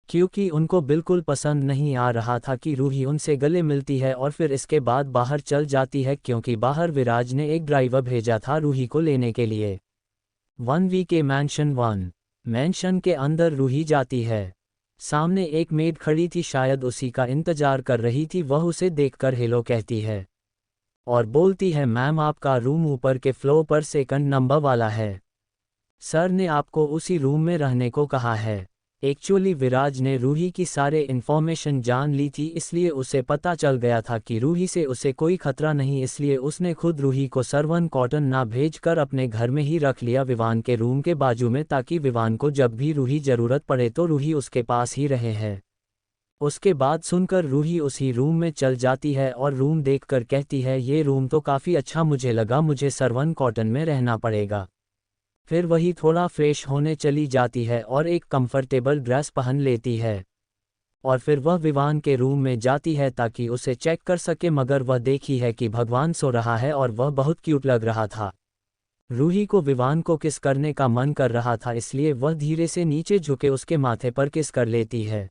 क्योंकि उनको बिल्कुल पसंद नहीं आ रहा था कि रूही उनसे गले मिलती है और फिर इसके बाद बाहर चल जाती है, क्योंकि बाहर विराज ने एक ड्राइवर भेजा था रूही को लेने के लिए। 1 के मैंशन के अंदर रूही जाती है। सामने एक मेड खड़ी थी, शायद उसी का इंतजार कर रही थी। वह उसे देखकर हेलो कहती है और बोलती है, मैम आपका रूम ऊपर के फ्लोर पर 2nd नंबर वाला है। सर ने आपको उसी रूम में रहने को कहा है। एक्चुअली विराज ने रूही की सारे इन्फॉर्मेशन जान ली थी, इसलिए उसे पता चल गया था कि रूही से उसे कोई खतरा नहीं, इसलिए उसने खुद रूही को सरवन कॉटन ना भेजकर अपने घर में ही रख लिया विवान के रूम के बाजू में, ताकि विवान को जब भी रूही ज़रूरत पड़े तो रूही उसके पास ही रहे हैं। उसके बाद सुनकर रूही उसी रूम में चल जाती है और रूम देखकर कहती है, ये रूम तो काफ़ी अच्छा मुझे लगा, मुझे सरवन कॉटन में रहना पड़ेगा। फिर वही थोड़ा फ्रेश होने चली जाती है और एक कंफर्टेबल ड्रेस पहन लेती है और फिर वह विवान के रूम में जाती है ताकि उसे चेक कर सके, मगर वह देखी है कि भगवान सो रहा है और वह बहुत क्यूट लग रहा था। रूही को विवान को किस करने का मन कर रहा था, इसलिए वह धीरे से नीचे झुके उसके माथे पर किस कर लेती है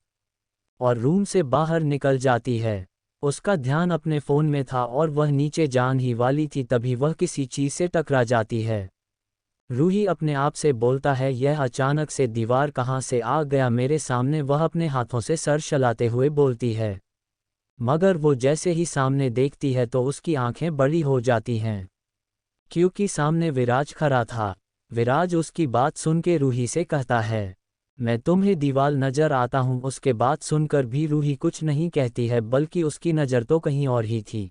और रूम से बाहर निकल जाती है। उसका ध्यान अपने फ़ोन में था और वह नीचे जाने ही वाली थी, तभी वह किसी चीज़ से टकरा जाती है। रूही अपने आप से बोलता है, यह अचानक से दीवार कहाँ से आ गया मेरे सामने। वह अपने हाथों से सर चलाते हुए बोलती है, मगर वो जैसे ही सामने देखती है तो उसकी आंखें बड़ी हो जाती हैं, क्योंकि सामने विराज खड़ा था। विराज उसकी बात सुन के रूही से कहता है, मैं तुम्हें दीवाल नजर आता हूँ। उसके बात सुनकर भी रूही कुछ नहीं कहती है, बल्कि उसकी नज़र तो कहीं और ही थी।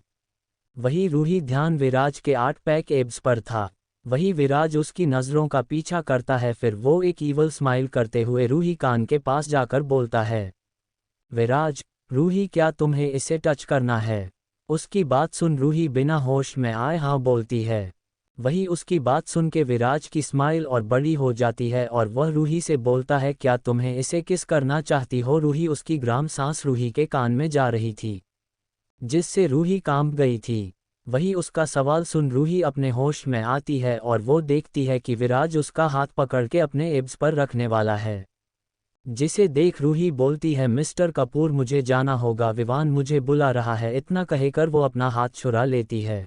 वही रूही ध्यान विराज के 8 पैक एब्स पर था। वही विराज उसकी नज़रों का पीछा करता है। फिर वो एक ईवल स्माइल करते हुए रूही कान के पास जाकर बोलता है, विराज, रूही क्या तुम्हें इसे टच करना है? उसकी बात सुन रूही बिना होश में आए हाँ बोलती है। वही उसकी बात सुन के विराज की स्माइल और बड़ी हो जाती है और वह रूही से बोलता है, क्या तुम्हें इसे किस करना चाहती हो? रूही उसकी ग्राम सांस रूही के कान में जा रही थी, जिससे रूही कांप गई थी। वही उसका सवाल सुन रूही अपने होश में आती है और वो देखती है कि विराज उसका हाथ पकड़ के अपने एब्स पर रखने वाला है, जिसे देख रूही बोलती है, मिस्टर कपूर मुझे जाना होगा, विवान मुझे बुला रहा है। इतना कहकर वो अपना हाथ छुड़ा लेती है।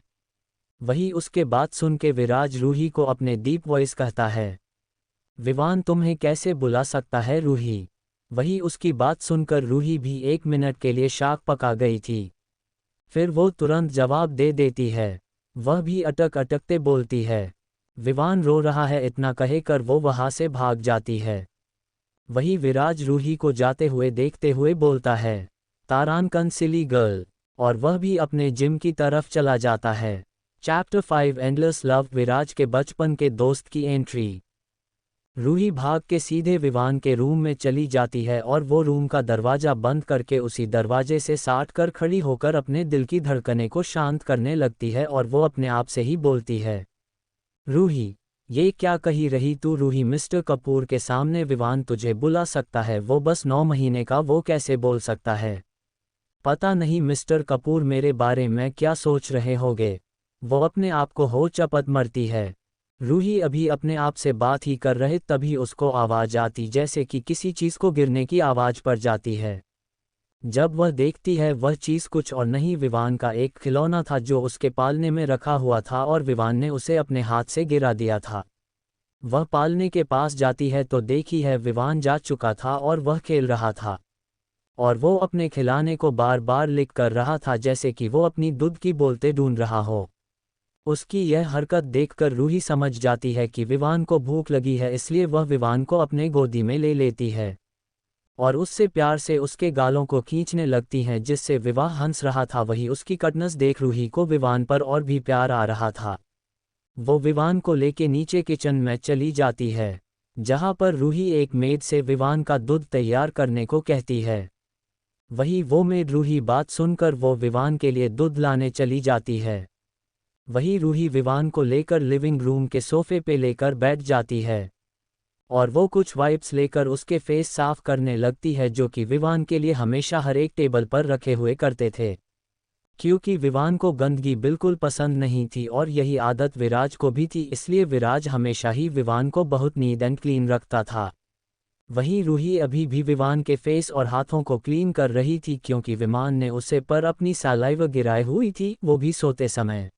वही उसके बात सुन के विराज रूही को अपने डीप वॉइस कहता है, विवान तुम्हें कैसे बुला सकता है रूही? वही उसकी बात सुनकर रूही भी 1 मिनट के लिए शाक पका गई थी। फिर वो तुरंत जवाब दे देती है। वह भी अटक अटकते बोलती है, विवान रो रहा है। इतना कहकर वो वहाँ से भाग जाती है। वही विराज रूही को जाते हुए देखते हुए बोलता है, तारानकन सिली गर्ल, और वह भी अपने जिम की तरफ चला जाता है। Chapter 5 endless love. विराज के बचपन के दोस्त की एंट्री। रूही भाग के सीधे विवान के रूम में चली जाती है और वो रूम का दरवाज़ा बंद करके उसी दरवाजे से साट कर खड़ी होकर अपने दिल की धड़कने को शांत करने लगती है और वो अपने आप से ही बोलती है, रूही, ये क्या कही रही तू? रूही, मिस्टर कपूर के सामने विवान तुझे बुला सकता है, वो बस 9 महीने का, वो कैसे बोल सकता है? पता नहीं मिस्टर कपूर मेरे बारे में क्या सोच रहे होगे। वो अपने आप को हो चपत मरती है। रूही अभी अपने आप से बात ही कर रहे तभी उसको आवाज़ आती, जैसे कि किसी चीज़ को गिरने की आवाज़ पड़ जाती है। जब वह देखती है वह चीज़ कुछ और नहीं विवान का एक खिलौना था जो उसके पालने में रखा हुआ था और विवान ने उसे अपने हाथ से गिरा दिया था। वह पालने के पास जाती है तो देखी है विवान जा चुका था और वह खेल रहा था और वो अपने खिलौने को बार बार लिक कर रहा था, जैसे कि वो अपनी दूध की बोलते ढूंढ रहा हो। उसकी यह हरकत देखकर रूही समझ जाती है कि विवान को भूख लगी है, इसलिए वह विवान को अपने गोदी में ले लेती है और उससे प्यार से उसके गालों को खींचने लगती हैं, जिससे विवाह हंस रहा था। वही उसकी कटनेस देख रूही को विवान पर और भी प्यार आ रहा था। वो विवान को लेके नीचे किचन में चली जाती है, जहां पर रूही एक मेड से विवान का दूध तैयार करने को कहती है। वही वो मेड रूही बात सुनकर वो विवान के लिए दूध लाने चली जाती है। वही रूही विवान को लेकर लिविंग रूम के सोफे पे लेकर बैठ जाती है और वो कुछ वाइप्स लेकर उसके फेस साफ करने लगती है, जो कि विवान के लिए हमेशा हर एक टेबल पर रखे हुए करते थे, क्योंकि विवान को गंदगी बिल्कुल पसंद नहीं थी और यही आदत विराज को भी थी, इसलिए विराज हमेशा ही विवान को बहुत नीट एंड क्लीन रखता था। वहीं रूही अभी भी विवान के फेस और हाथों को क्लीन कर रही थी क्योंकि विमान ने उसे पर अपनी सलाइवा गिराई हुई थी, वो भी सोते समय।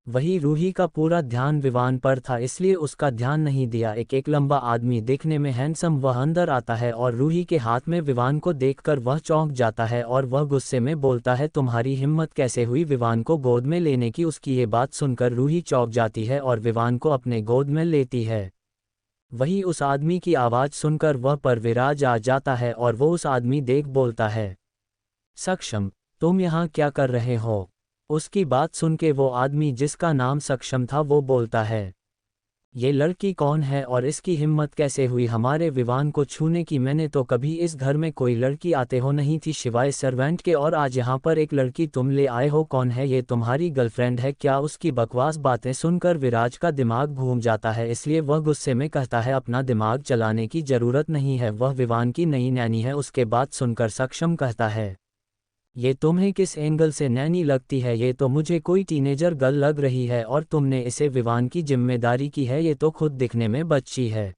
वही रूही का पूरा ध्यान विवान पर था इसलिए उसका ध्यान नहीं दिया। एक लंबा आदमी देखने में हैंडसम वह अंदर आता है और रूही के हाथ में विवान को देखकर वह चौंक जाता है और वह गुस्से में बोलता है, तुम्हारी हिम्मत कैसे हुई विवान को गोद में लेने की। उसकी ये बात सुनकर रूही चौंक जाती है और विवान को अपने गोद में लेती है। वही उस आदमी की आवाज़ सुनकर वह पर विराज आ जाता है और वो उस आदमी देख बोलता है, सक्षम, तुम यहाँ क्या कर रहे हो। उसकी बात सुन के वो आदमी जिसका नाम सक्षम था वो बोलता है, ये लड़की कौन है और इसकी हिम्मत कैसे हुई हमारे विवान को छूने की। मैंने तो कभी इस घर में कोई लड़की आते हो नहीं थी सिवाय सर्वेंट के, और आज यहाँ पर एक लड़की तुम ले आए हो। कौन है ये, तुम्हारी गर्लफ्रेंड है क्या। उसकी बकवास बातें सुनकर विराज का दिमाग घूम जाता है इसलिए वह गुस्से में कहता है, अपना दिमाग चलाने की ज़रूरत नहीं है, वह विवान की नई नैनी है। उसके बात सुनकर सक्षम कहता है, ये तुम्हें किस एंगल से नैनी लगती है, ये तो मुझे कोई टीनेजर गर्ल लग रही है और तुमने इसे विवान की जिम्मेदारी की है, ये तो खुद दिखने में बच्ची है।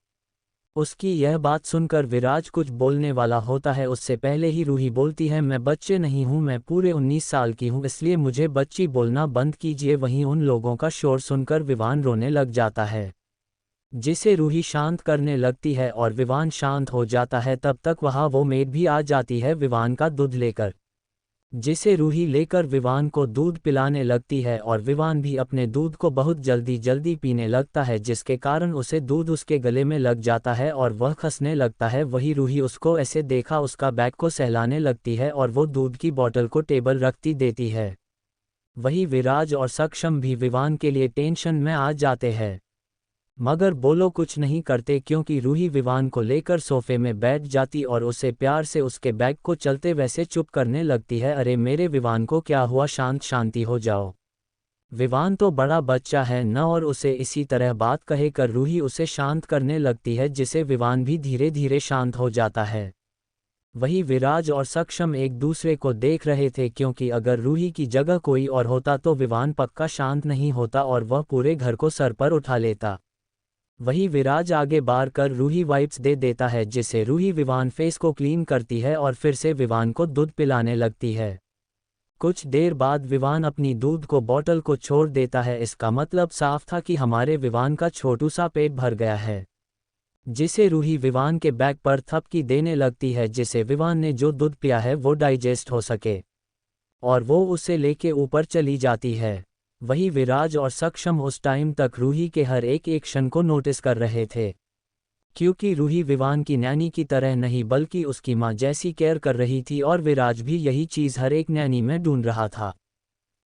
उसकी यह बात सुनकर विराज कुछ बोलने वाला होता है, उससे पहले ही रूही बोलती है, मैं बच्चे नहीं हूँ, मैं पूरे 19 साल की हूँ, इसलिए मुझे बच्ची बोलना बंद कीजिए। वहीं उन लोगों का शोर सुनकर विवान रोने लग जाता है, जिसे रूही शांत करने लगती है और विवान शांत हो जाता है। तब तक वहाँ वो मेड भी आ जाती है विवान का दूध लेकर, जिसे रूही लेकर विवान को दूध पिलाने लगती है और विवान भी अपने दूध को बहुत जल्दी जल्दी पीने लगता है, जिसके कारण उसे दूध उसके गले में लग जाता है और वह खसने लगता है। वही रूही उसको ऐसे देखा उसका बैग को सहलाने लगती है और वो दूध की बोतल को टेबल रखती देती है। वही विराज और सक्षम भी विवान के लिए टेंशन में आ जाते हैं, मगर बोलो कुछ नहीं करते क्योंकि रूही विवान को लेकर सोफे में बैठ जाती और उसे प्यार से उसके बैग को चलते वैसे चुप करने लगती है। अरे मेरे विवान को क्या हुआ, शांति हो जाओ, विवान तो बड़ा बच्चा है न। और उसे इसी तरह बात कहे कर रूही उसे शांत करने लगती है, जिसे विवान भी धीरे धीरे शांत हो जाता है। वही विराज और सक्षम एक दूसरे को देख रहे थे क्योंकि अगर रूही की जगह कोई और होता तो विवान पक्का शांत नहीं होता और वह पूरे घर को सर पर उठा लेता। वही विराज आगे बार कर रूही वाइप्स दे देता है, जिसे रूही विवान फेस को क्लीन करती है और फिर से विवान को दूध पिलाने लगती है। कुछ देर बाद विवान अपनी दूध को बोतल को छोड़ देता है, इसका मतलब साफ था कि हमारे विवान का छोटू सा पेट भर गया है। जिसे रूही विवान के बैग पर थपकी देने लगती है, जिसे विवान ने जो दूध पिया है वो डाइजेस्ट हो सके, और वो उसे लेके ऊपर चली जाती है। वही विराज और सक्षम उस टाइम तक रूही के हर एक एक्शन को नोटिस कर रहे थे, क्योंकि रूही विवान की नैनी की तरह नहीं बल्कि उसकी माँ जैसी केयर कर रही थी और विराज भी यही चीज़ हर एक नैनी में ढूंढ रहा था।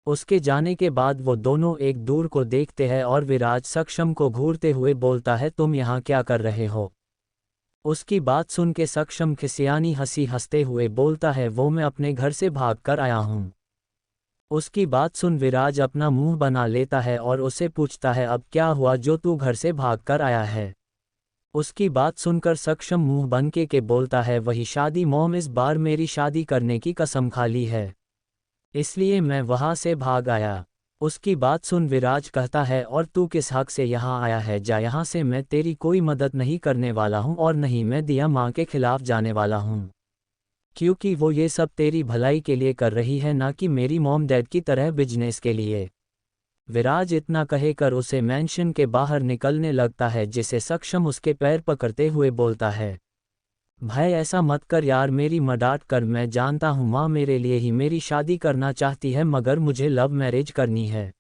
उसके जाने के बाद वो दोनों एक दूर को देखते हैं और विराज सक्षम को घूरते हुए बोलता है, तुम यहाँ क्या कर रहे हो। उसकी बात सुन के सक्षम खिसियानी हंसी हंसते हुए बोलता है, वो मैं अपने घर से भाग कर आया हूँ। उसकी बात सुन विराज अपना मुंह बना लेता है और उसे पूछता है, अब क्या हुआ जो तू घर से भाग कर आया है। उसकी बात सुनकर सक्षम मुंह बन के बोलता है, वही शादी मॉम, इस बार मेरी शादी करने की कसम खा ली है, इसलिए मैं वहां से भाग आया। उसकी बात सुन विराज कहता है, और तू किस हक से यहाँ आया है, जा यहाँ से, मैं तेरी कोई मदद नहीं करने वाला हूँ और नहीं मैं दिया माँ के खिलाफ जाने वाला हूँ, क्योंकि वो ये सब तेरी भलाई के लिए कर रही है, ना कि मेरी मॉम डैड की तरह बिजनेस के लिए। विराज इतना कहेकर उसे मेंशन के बाहर निकलने लगता है, जिसे सक्षम उसके पैर पकड़ते हुए बोलता है, भाई ऐसा मत कर यार, मेरी मदद कर, मैं जानता हूँ माँ मेरे लिए ही मेरी शादी करना चाहती है, मगर मुझे लव मैरिज करनी है,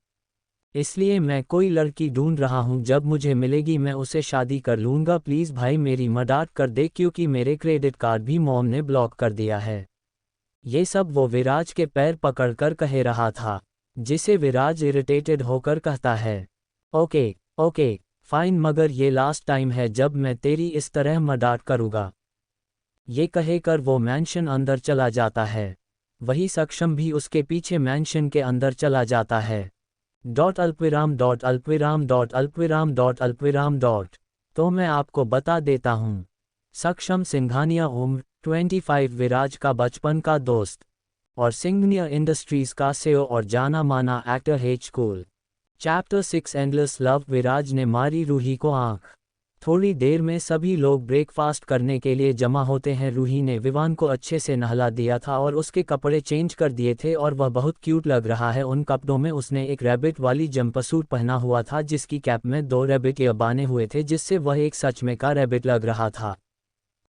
इसलिए मैं कोई लड़की ढूंढ रहा हूँ, जब मुझे मिलेगी मैं उसे शादी कर लूँगा, प्लीज़ भाई मेरी मदद कर दे, क्योंकि मेरे क्रेडिट कार्ड भी मॉम ने ब्लॉक कर दिया है। ये सब वो विराज के पैर पकड़कर कह रहा था, जिसे विराज इरिटेटेड होकर कहता है, ओके ओके फाइन, मगर ये लास्ट टाइम है जब मैं तेरी इस तरह मदद करूँगा। ये कहेकर वो मैंशन अंदर चला जाता है। वही सक्षम भी उसके पीछे मैंशन के अंदर चला जाता है। .अल्पविराम. तो मैं आपको बता देता हूँ। सक्षम सिंघानिया, उम्र 25, विराज का बचपन का दोस्त और सिंघनिया इंडस्ट्रीज का सीईओ और जाना माना actor. Hedge school. Chapter 6 endless love. Viraj ने मारी रूही को आंख। थोड़ी देर में सभी लोग ब्रेकफास्ट करने के लिए जमा होते हैं। रूही ने विवान को अच्छे से नहला दिया था और उसके कपड़े चेंज कर दिए थे और वह बहुत क्यूट लग रहा है। उन कपड़ों में उसने एक रैबिट वाली जंपसूट पहना हुआ था जिसकी कैप में 2 रैबिट ईयर बाने हुए थे, जिससे वह एक सच में का रैबिट लग रहा था।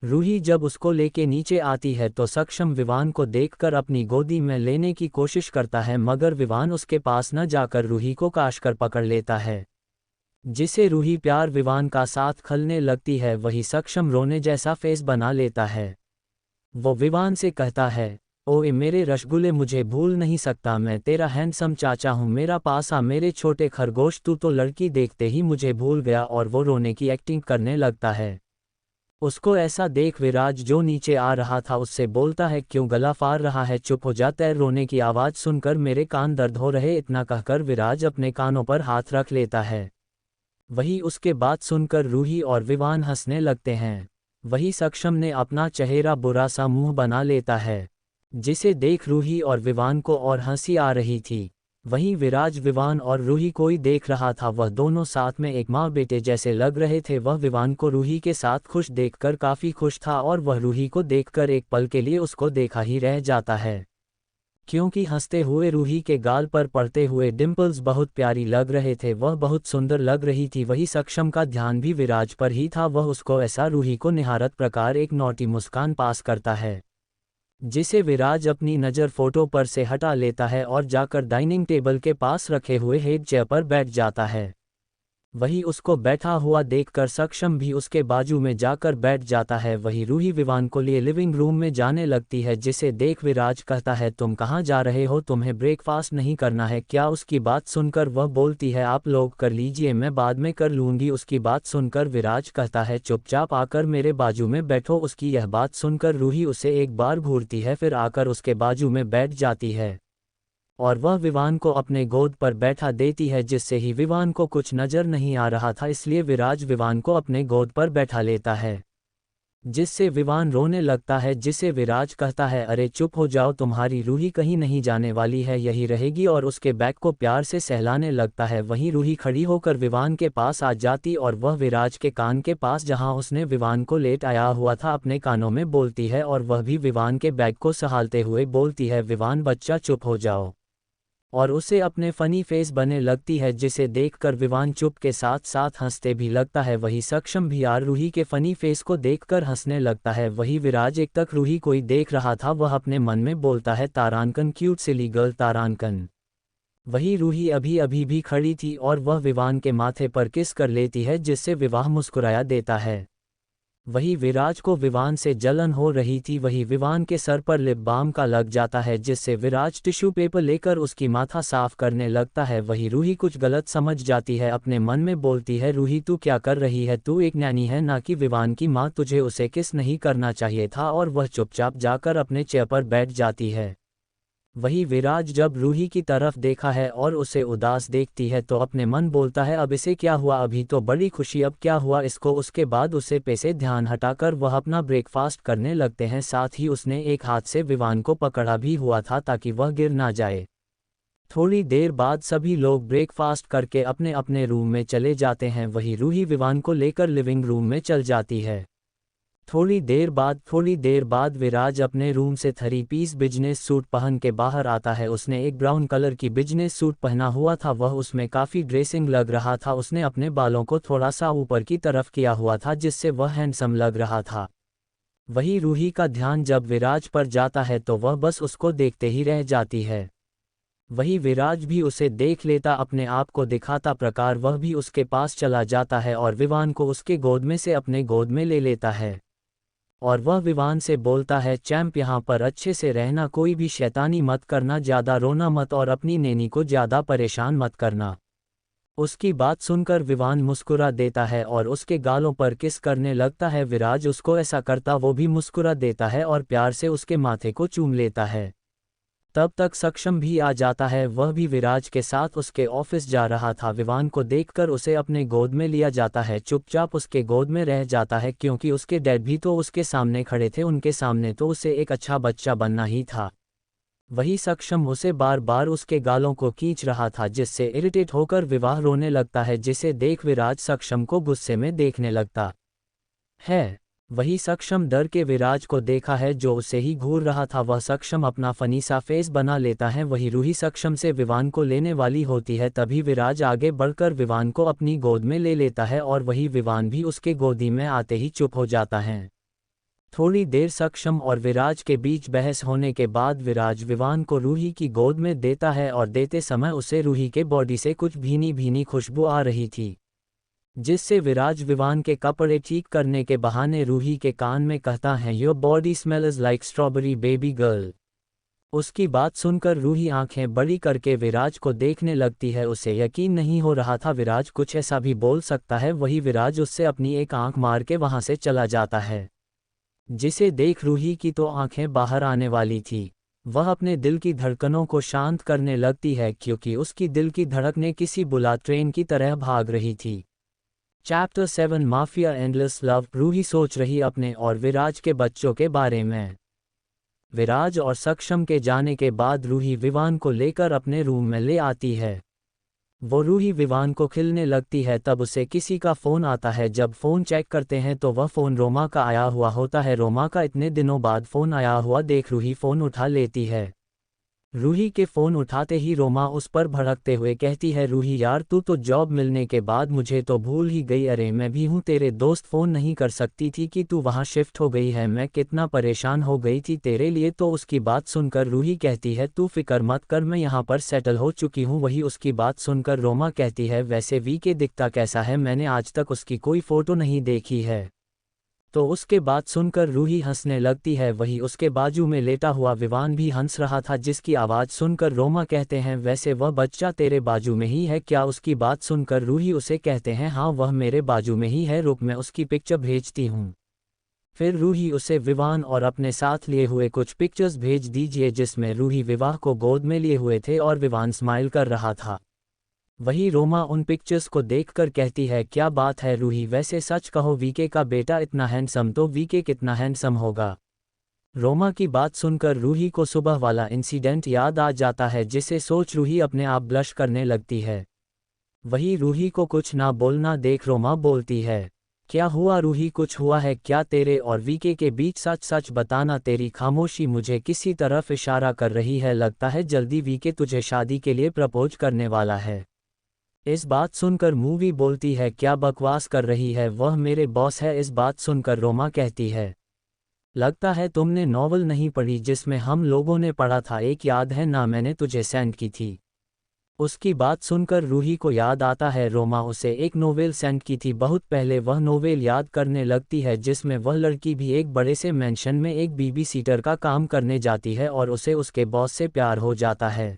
रूही जब उसको लेके नीचे आती है तो सक्षम विवान को देखकर अपनी गोदी में लेने की कोशिश करता है, मगर विवान उसके पास न जाकर रूही को काश कर पकड़ लेता है, जिसे रूही प्यार विवान का साथ खलने लगती है। वही सक्षम रोने जैसा फेस बना लेता है। वो विवान से कहता है, ओए मेरे रसगुल्ले, मुझे भूल नहीं सकता, मैं तेरा हैंडसम चाचा हूँ, मेरा पास आ मेरे छोटे खरगोश, तू तो लड़की देखते ही मुझे भूल गया। और वो रोने की एक्टिंग करने लगता है। उसको ऐसा देख विराज जो नीचे आ रहा था उससे बोलता है, क्यों गला फाड़ रहा है, चुप हो जाता है, रोने की आवाज़ सुनकर मेरे कान दर्द हो रहे। इतना कहकर विराज अपने कानों पर हाथ रख लेता है। वही उसके बात सुनकर रूही और विवान हंसने लगते हैं। वही सक्षम ने अपना चेहरा बुरा सा मुंह बना लेता है, जिसे देख रूही और विवान को और हंसी आ रही थी। वहीं विराज विवान और रूही कोई देख रहा था। वह दोनों साथ में एक माँ बेटे जैसे लग रहे थे। वह विवान को रूही के साथ खुश देखकर काफ़ी खुश था और वह रूही को देखकर एक पल के लिए उसको देखा ही रह जाता है, क्योंकि हंसते हुए रूही के गाल पर पड़ते हुए डिम्पल्स बहुत प्यारी लग रहे थे। वह बहुत सुंदर लग रही थी। वही सक्षम का ध्यान भी विराज पर ही था। वह उसको ऐसा रूही को निहारत प्रकार एक नौटी मुस्कान पास करता है, जिसे विराज अपनी नज़र फोटो पर से हटा लेता है और जाकर डाइनिंग टेबल के पास रखे हुए हेड चेयर पर बैठ जाता है। वही उसको बैठा हुआ देखकर सक्षम भी उसके बाजू में जाकर बैठ जाता है। वही रूही विवान को लिए लिविंग रूम में जाने लगती है, जिसे देख विराज कहता है, तुम कहाँ जा रहे हो, तुम्हें ब्रेकफास्ट नहीं करना है क्या? उसकी बात सुनकर वह बोलती है, आप लोग कर लीजिए, मैं बाद में कर लूँगी। उसकी बात सुनकर विराज कहता है, चुपचाप आकर मेरे बाजू में बैठो। उसकी यह बात सुनकर रूही उसे एक बार घूरती है, फिर आकर उसके बाजू में बैठ जाती है और वह विवान को अपने गोद पर बैठा देती है, जिससे ही विवान को कुछ नज़र नहीं आ रहा था, इसलिए विराज विवान को अपने गोद पर बैठा लेता है, जिससे विवान रोने लगता है। जिसे विराज कहता है, अरे चुप हो जाओ, तुम्हारी रूही कहीं नहीं जाने वाली है, यही रहेगी, और उसके बैग को प्यार से सहलाने लगता है। वहीं रूही खड़ी होकर विवान के पास आ जाती और वह विराज के कान के पास जहां उसने विवान को लेट आया हुआ था अपने कानों में बोलती है, और वह भी विवान के बैग को संभालते हुए बोलती है, विवान बच्चा चुप हो जाओ, और उसे अपने फनी फेस बने लगती है, जिसे देखकर विवान चुप के साथ साथ हंसते भी लगता है। वही सक्षम भी यार रूही के फनी फेस को देखकर हंसने लगता है। वही विराज एक तक रूही कोई देख रहा था, वह अपने मन में बोलता है, तारानकन, क्यूट सिली गर्ल तारानकन। वही रूही अभी अभी भी खड़ी थी और वह विवान के माथे पर किस कर लेती है, जिससे विवाह मुस्कुराया देता है। वही विराज को विवान से जलन हो रही थी। वही विवान के सर पर लिप बाम का लग जाता है, जिससे विराज टिश्यू पेपर लेकर उसकी माथा साफ करने लगता है। वही रूही कुछ गलत समझ जाती है, अपने मन में बोलती है, रूही तू क्या कर रही है, तू एक नैनी है ना कि विवान की माँ, तुझे उसे किस नहीं करना चाहिए था। और वह चुपचाप जाकर अपने चेयर पर बैठ जाती है। वही विराज जब रूही की तरफ देखा है और उसे उदास देखती है तो अपने मन बोलता है, अब इसे क्या हुआ, अभी तो बड़ी खुशी, अब क्या हुआ इसको। उसके बाद उसे पे से ध्यान हटाकर वह अपना ब्रेकफास्ट करने लगते हैं। साथ ही उसने एक हाथ से विवान को पकड़ा भी हुआ था ताकि वह गिर ना जाए। थोड़ी देर बाद सभी लोग ब्रेकफास्ट करके अपने अपने रूम में चले जाते हैं। वही रूही विवान को लेकर लिविंग रूम में चल जाती है। थोड़ी देर बाद विराज अपने रूम से 3 पीस बिजनेस सूट पहन के बाहर आता है। उसने एक ब्राउन कलर की बिजनेस सूट पहना हुआ था, वह उसमें काफ़ी ड्रेसिंग लग रहा था। उसने अपने बालों को थोड़ा सा ऊपर की तरफ किया हुआ था, जिससे वह हैंडसम लग रहा था। वही रूही का ध्यान जब विराज पर जाता है तो वह बस उसको देखते ही रह जाती है। वही विराज भी उसे देख लेता, अपने आप को दिखाता प्रकार वह भी उसके पास चला जाता है और विवान को उसके गोद में से अपने गोद में ले लेता है। और वह विवान से बोलता है, चैंप यहाँ पर अच्छे से रहना, कोई भी शैतानी मत करना, ज़्यादा रोना मत और अपनी नैनी को ज़्यादा परेशान मत करना। उसकी बात सुनकर विवान मुस्कुरा देता है और उसके गालों पर किस करने लगता है। विराज उसको ऐसा करता वो भी मुस्कुरा देता है और प्यार से उसके माथे को चूम लेता है। तब तक सक्षम भी आ जाता है, वह भी विराज के साथ उसके ऑफिस जा रहा था। विवान को देखकर उसे अपने गोद में लिया जाता है, चुपचाप उसके गोद में रह जाता है, क्योंकि उसके डैड भी तो उसके सामने खड़े थे, उनके सामने तो उसे एक अच्छा बच्चा बनना ही था। वही सक्षम उसे बार बार उसके गालों को खींच रहा था, जिससे इरिटेट होकर विवाह रोने लगता है, जिसे देख विराज सक्षम को गुस्से में देखने लगता है। वही सक्षम डर के विराज को देखा है जो उसे ही घूर रहा था। वह सक्षम अपना फनी सा फेस बना लेता है। वही रूही सक्षम से विवान को लेने वाली होती है, तभी विराज आगे बढ़कर विवान को अपनी गोद में ले लेता है और वही विवान भी उसके गोदी में आते ही चुप हो जाता है। थोड़ी देर सक्षम और विराज के बीच बहस होने के बाद विराज विवान को रूही की गोद में देता है और देते समय उसे रूही के बॉडी से कुछ भीनी भीनी खुशबू आ रही थी, जिससे विराज विवान के कपड़े ठीक करने के बहाने रूही के कान में कहता है, your body smells like strawberry baby girl. उसकी बात सुनकर रूही आंखें बड़ी करके विराज को देखने लगती है। उसे यकीन नहीं हो रहा था विराज कुछ ऐसा भी बोल सकता है। वही विराज उससे अपनी एक आंख मार के वहां से चला जाता है, जिसे देख रूही की तो आंखें बाहर आने वाली थी। वह अपने दिल की धड़कनों को शांत करने लगती है, क्योंकि उसकी दिल की धड़कनें किसी बुलेट ट्रेन की तरह भाग रही थी। Chapter 7 mafia endless love. Roohi सोच रही अपने और विराज के बच्चों के बारे में। विराज और सक्षम के जाने के बाद रूही विवान को लेकर अपने रूम में ले आती है। वो रूही विवान को खिलने लगती है, तब उसे किसी का फ़ोन आता है। जब फ़ोन चेक करते हैं तो वह फ़ोन रोमा का आया हुआ होता है। रोमा का इतने दिनों बाद फ़ोन आया हुआ देख रूही फ़ोन उठा लेती है। रूही के फ़ोन उठाते ही रोमा उस पर भड़कते हुए कहती है, रूही यार तू तो जॉब मिलने के बाद मुझे तो भूल ही गई। अरे मैं भी हूँ तेरे दोस्त, फ़ोन नहीं कर सकती थी कि तू वहाँ शिफ्ट हो गई है। मैं कितना परेशान हो गई थी तेरे लिए। तो उसकी बात सुनकर रूही कहती है, तू फिक्र मत कर, मैं यहाँ पर सेटल हो चुकी हूँ। वही उसकी बात सुनकर रोमा कहती है, वैसे वीके दिखता कैसा है, मैंने आज तक उसकी कोई फ़ोटो नहीं देखी है। तो उसके बात सुनकर रूही हंसने लगती है। वही उसके बाजू में लेटा हुआ विवान भी हंस रहा था, जिसकी आवाज़ सुनकर रोमा कहते हैं, वैसे वह बच्चा तेरे बाजू में ही है क्या? उसकी बात सुनकर रूही उसे कहते हैं, हाँ वह मेरे बाजू में ही है, रुक मैं उसकी पिक्चर भेजती हूँ। फिर रूही उसे विवान और अपने साथ लिए हुए कुछ पिक्चर्स भेज दीजिए, जिसमें रूही विवाह को गोद में लिए हुए थे और विवान स्माइल कर रहा था। वही रोमा उन पिक्चर्स को देखकर कहती है, क्या बात है रूही, वैसे सच कहो वीके का बेटा इतना हैंडसम तो वीके कितना हैंडसम होगा। रोमा की बात सुनकर रूही को सुबह वाला इंसिडेंट याद आ जाता है, जिसे सोच रूही अपने आप ब्लश करने लगती है। वही रूही को कुछ ना बोलना देख रोमा बोलती है, क्या हुआ रूही, कुछ हुआ है क्या तेरे और वीके के बीच? सच सच बताना, तेरी खामोशी मुझे किसी तरफ इशारा कर रही है। लगता है जल्दी वीके तुझे शादी के लिए प्रपोज करने वाला है। इस बात सुनकर मूवी बोलती है, क्या बकवास कर रही है, वह मेरे बॉस है। इस बात सुनकर रोमा कहती है, लगता है तुमने नॉवल नहीं पढ़ी जिसमें हम लोगों ने पढ़ा था, एक याद है ना, मैंने तुझे सेंड की थी। उसकी बात सुनकर रूही को याद आता है रोमा उसे एक नोवेल सेंड की थी बहुत पहले। वह नोवेल याद करने लगती है, जिसमें वह लड़की भी एक बड़े से मेंशन में एक बेबी सीटर का काम करने जाती है और उसे उसके बॉस से प्यार हो जाता है।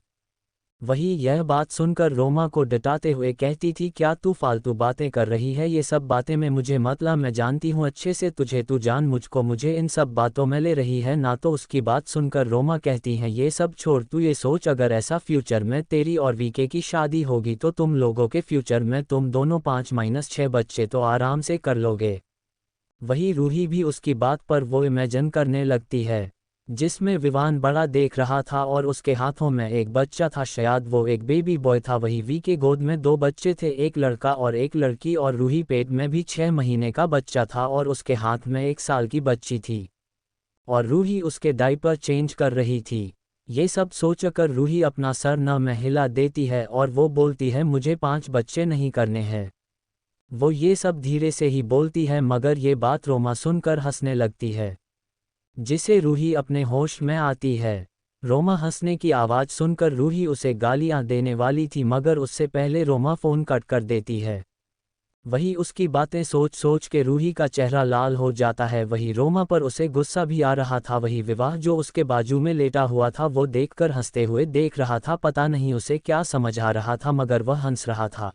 वही यह बात सुनकर रोमा को डटाते हुए कहती थी, क्या तू फालतू बातें कर रही है, ये सब बातें में मुझे मतलब, मैं जानती हूँ अच्छे से तुझे, तू जान मुझको, मुझे इन सब बातों में ले रही है ना। तो उसकी बात सुनकर रोमा कहती हैं, ये सब छोड़, तू ये सोच, अगर ऐसा फ्यूचर में तेरी और वीके की शादी होगी तो तुम लोगों के फ्यूचर में तुम दोनों 5-6 बच्चे तो आराम से कर लोगे। वही रूही भी उसकी बात पर वो इमेजिन करने लगती है, जिसमें विवान बड़ा देख रहा था और उसके हाथों में एक बच्चा था, शायद वो एक बेबी बॉय था। वही वी के गोद में 2 बच्चे थे, एक लड़का और एक लड़की, और रूही पेट में भी 6 महीने का बच्चा था और उसके हाथ में 1 साल की बच्ची थी और रूही उसके डायपर चेंज कर रही थी। ये सब सोचकर रूही अपना सर न में हिला देती है और वो बोलती है, मुझे 5 बच्चे नहीं करने हैं। वो ये सब धीरे से ही बोलती है, मगर ये बात रोमा सुनकर हंसने लगती है, जिसे रूही अपने होश में आती है। रोमा हंसने की आवाज़ सुनकर रूही उसे गालियां देने वाली थी, मगर उससे पहले रोमा फ़ोन कट कर देती है। वही उसकी बातें सोच सोच के रूही का चेहरा लाल हो जाता है। वही रोमा पर उसे गुस्सा भी आ रहा था। वही विवाह जो उसके बाजू में लेटा हुआ था वो देखकर हंसते हुए देख रहा था। पता नहीं उसे क्या समझ आ रहा था, मगर वह हंस रहा था,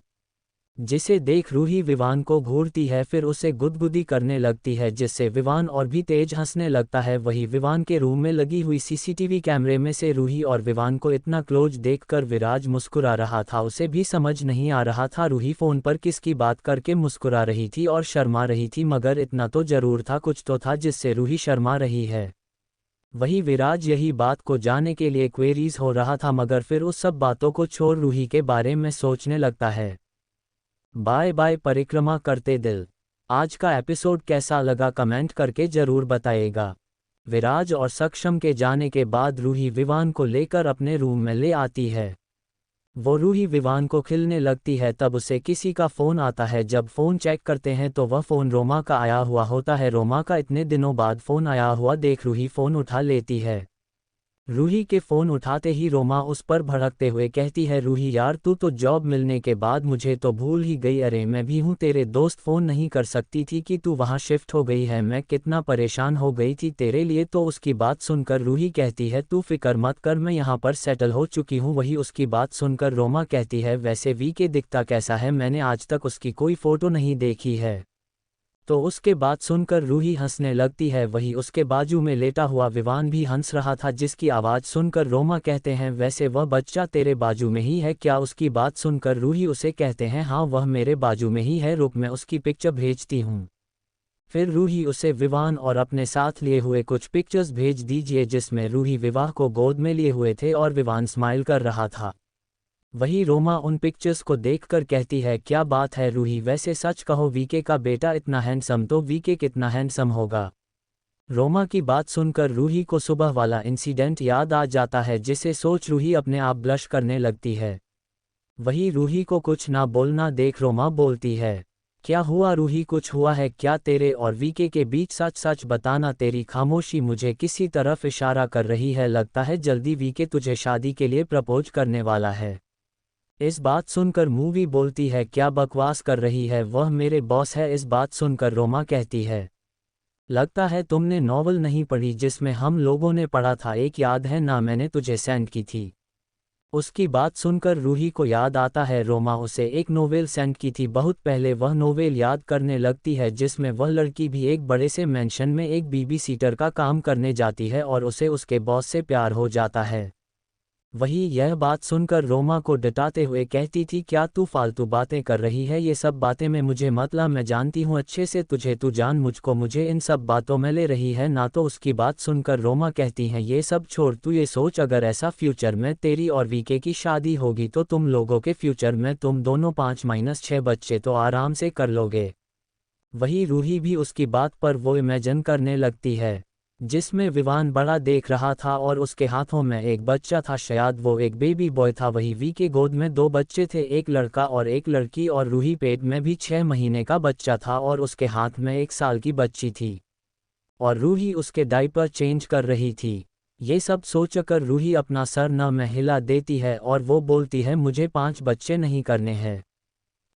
जिसे देख रूही विवान को घूरती है, फिर उसे गुदगुदी करने लगती है, जिससे विवान और भी तेज हंसने लगता है। वही विवान के रूम में लगी हुई सीसीटीवी कैमरे में से रूही और विवान को इतना क्लोज देखकर विराज मुस्कुरा रहा था। उसे भी समझ नहीं आ रहा था रूही फ़ोन पर किसकी बात करके मुस्कुरा रही थी और शर्मा रही थी, मगर इतना तो जरूर था, कुछ तो था जिससे रूही शर्मा रही है। वही विराज यही बात को जानने के लिए क्वेरीज हो रहा था, मगर फिर उस सब बातों को छोड़ रूही के बारे में सोचने लगता है। बाय बाय परिक्रमा करते दिल। आज का एपिसोड कैसा लगा कमेंट करके जरूर बताइएगा। विराज और सक्षम के जाने के बाद रूही विवान को लेकर अपने रूम में ले आती है। वो रूही विवान को खिलने लगती है, तब उसे किसी का फ़ोन आता है। जब फ़ोन चेक करते हैं तो वह फ़ोन रोमा का आया हुआ होता है। रोमा का इतने दिनों बाद फ़ोन आया हुआ देख रूही फ़ोन उठा लेती है। रूही के फ़ोन उठाते ही रोमा उस पर भड़कते हुए कहती है, रूही यार तू तो जॉब मिलने के बाद मुझे तो भूल ही गई। अरे मैं भी हूँ तेरे दोस्त, फ़ोन नहीं कर सकती थी कि तू वहाँ शिफ्ट हो गई है। मैं कितना परेशान हो गई थी तेरे लिए। तो उसकी बात सुनकर रूही कहती है, तू फिक्र मत कर, मैं यहाँ पर सेटल हो चुकी हूँ। वही उसकी बात सुनकर रोमा कहती है, वैसे वीके दिखता कैसा है, मैंने आज तक उसकी कोई फ़ोटो नहीं देखी है। तो उसके बात सुनकर रूही हंसने लगती है। वही उसके बाजू में लेटा हुआ विवान भी हंस रहा था, जिसकी आवाज़ सुनकर रोमा कहते हैं, वैसे वह बच्चा तेरे बाजू में ही है क्या? उसकी बात सुनकर रूही उसे कहते हैं, हाँ वह मेरे बाजू में ही है, रुक मैं उसकी पिक्चर भेजती हूँ। फिर रूही उसे विवान और अपने साथ लिए हुए कुछ पिक्चर्स भेज दीजिए, जिसमें रूही विवाह को गोद में लिए हुए थे और विवान स्माइल कर रहा था। वही रोमा उन पिक्चर्स को देखकर कहती है, क्या बात है रूही, वैसे सच कहो वीके का बेटा इतना हैंडसम तो वीके कितना हैंडसम होगा। रोमा की बात सुनकर रूही को सुबह वाला इंसिडेंट याद आ जाता है, जिसे सोच रूही अपने आप ब्लश करने लगती है। वही रूही को कुछ ना बोलना देख रोमा बोलती है, क्या हुआ रूही, कुछ हुआ है क्या तेरे और वीके के बीच? सच सच बताना, तेरी खामोशी मुझे किसी तरफ इशारा कर रही है। लगता है जल्दी वीके तुझे शादी के लिए प्रपोज करने वाला है। इस बात सुनकर मूवी बोलती है, क्या बकवास कर रही है, वह मेरे बॉस है। इस बात सुनकर रोमा कहती है, लगता है तुमने नॉवल नहीं पढ़ी जिसमें हम लोगों ने पढ़ा था, एक याद है ना, मैंने तुझे सेंड की थी। उसकी बात सुनकर रूही को याद आता है, रोमा उसे एक नोवेल सेंड की थी बहुत पहले। वह नोवेल याद करने लगती है, जिसमें वह लड़की भी एक बड़े से मेंशन में एक बेबी सीटर का काम करने जाती है और उसे उसके बॉस से प्यार हो जाता है। वही यह बात सुनकर रोमा को डटाते हुए कहती थी, क्या तू फालतू बातें कर रही है, ये सब बातें में मुझे मतलब, मैं जानती हूँ अच्छे से तुझे, तू जान मुझको, मुझे इन सब बातों में ले रही है ना। तो उसकी बात सुनकर रोमा कहती हैं, ये सब छोड़, तू ये सोच, अगर ऐसा फ्यूचर में तेरी और वीके की शादी होगी तो तुम लोगों के फ्यूचर में तुम दोनों 5-6 बच्चे तो आराम से कर लोगे। वही रूही भी उसकी बात पर वो इमेजिन करने लगती है, जिसमें विवान बड़ा देख रहा था और उसके हाथों में एक बच्चा था, शायद वो एक बेबी बॉय था। वही वी के गोद में 2 बच्चे थे, एक लड़का और एक लड़की, और रूही पेट में भी 6 महीने का बच्चा था और उसके हाथ में 1 साल की बच्ची थी और रूही उसके डायपर चेंज कर रही थी। ये सब सोचकर रूही अपना सर न में हिला देती है और वो बोलती है, मुझे 5 बच्चे नहीं करने हैं।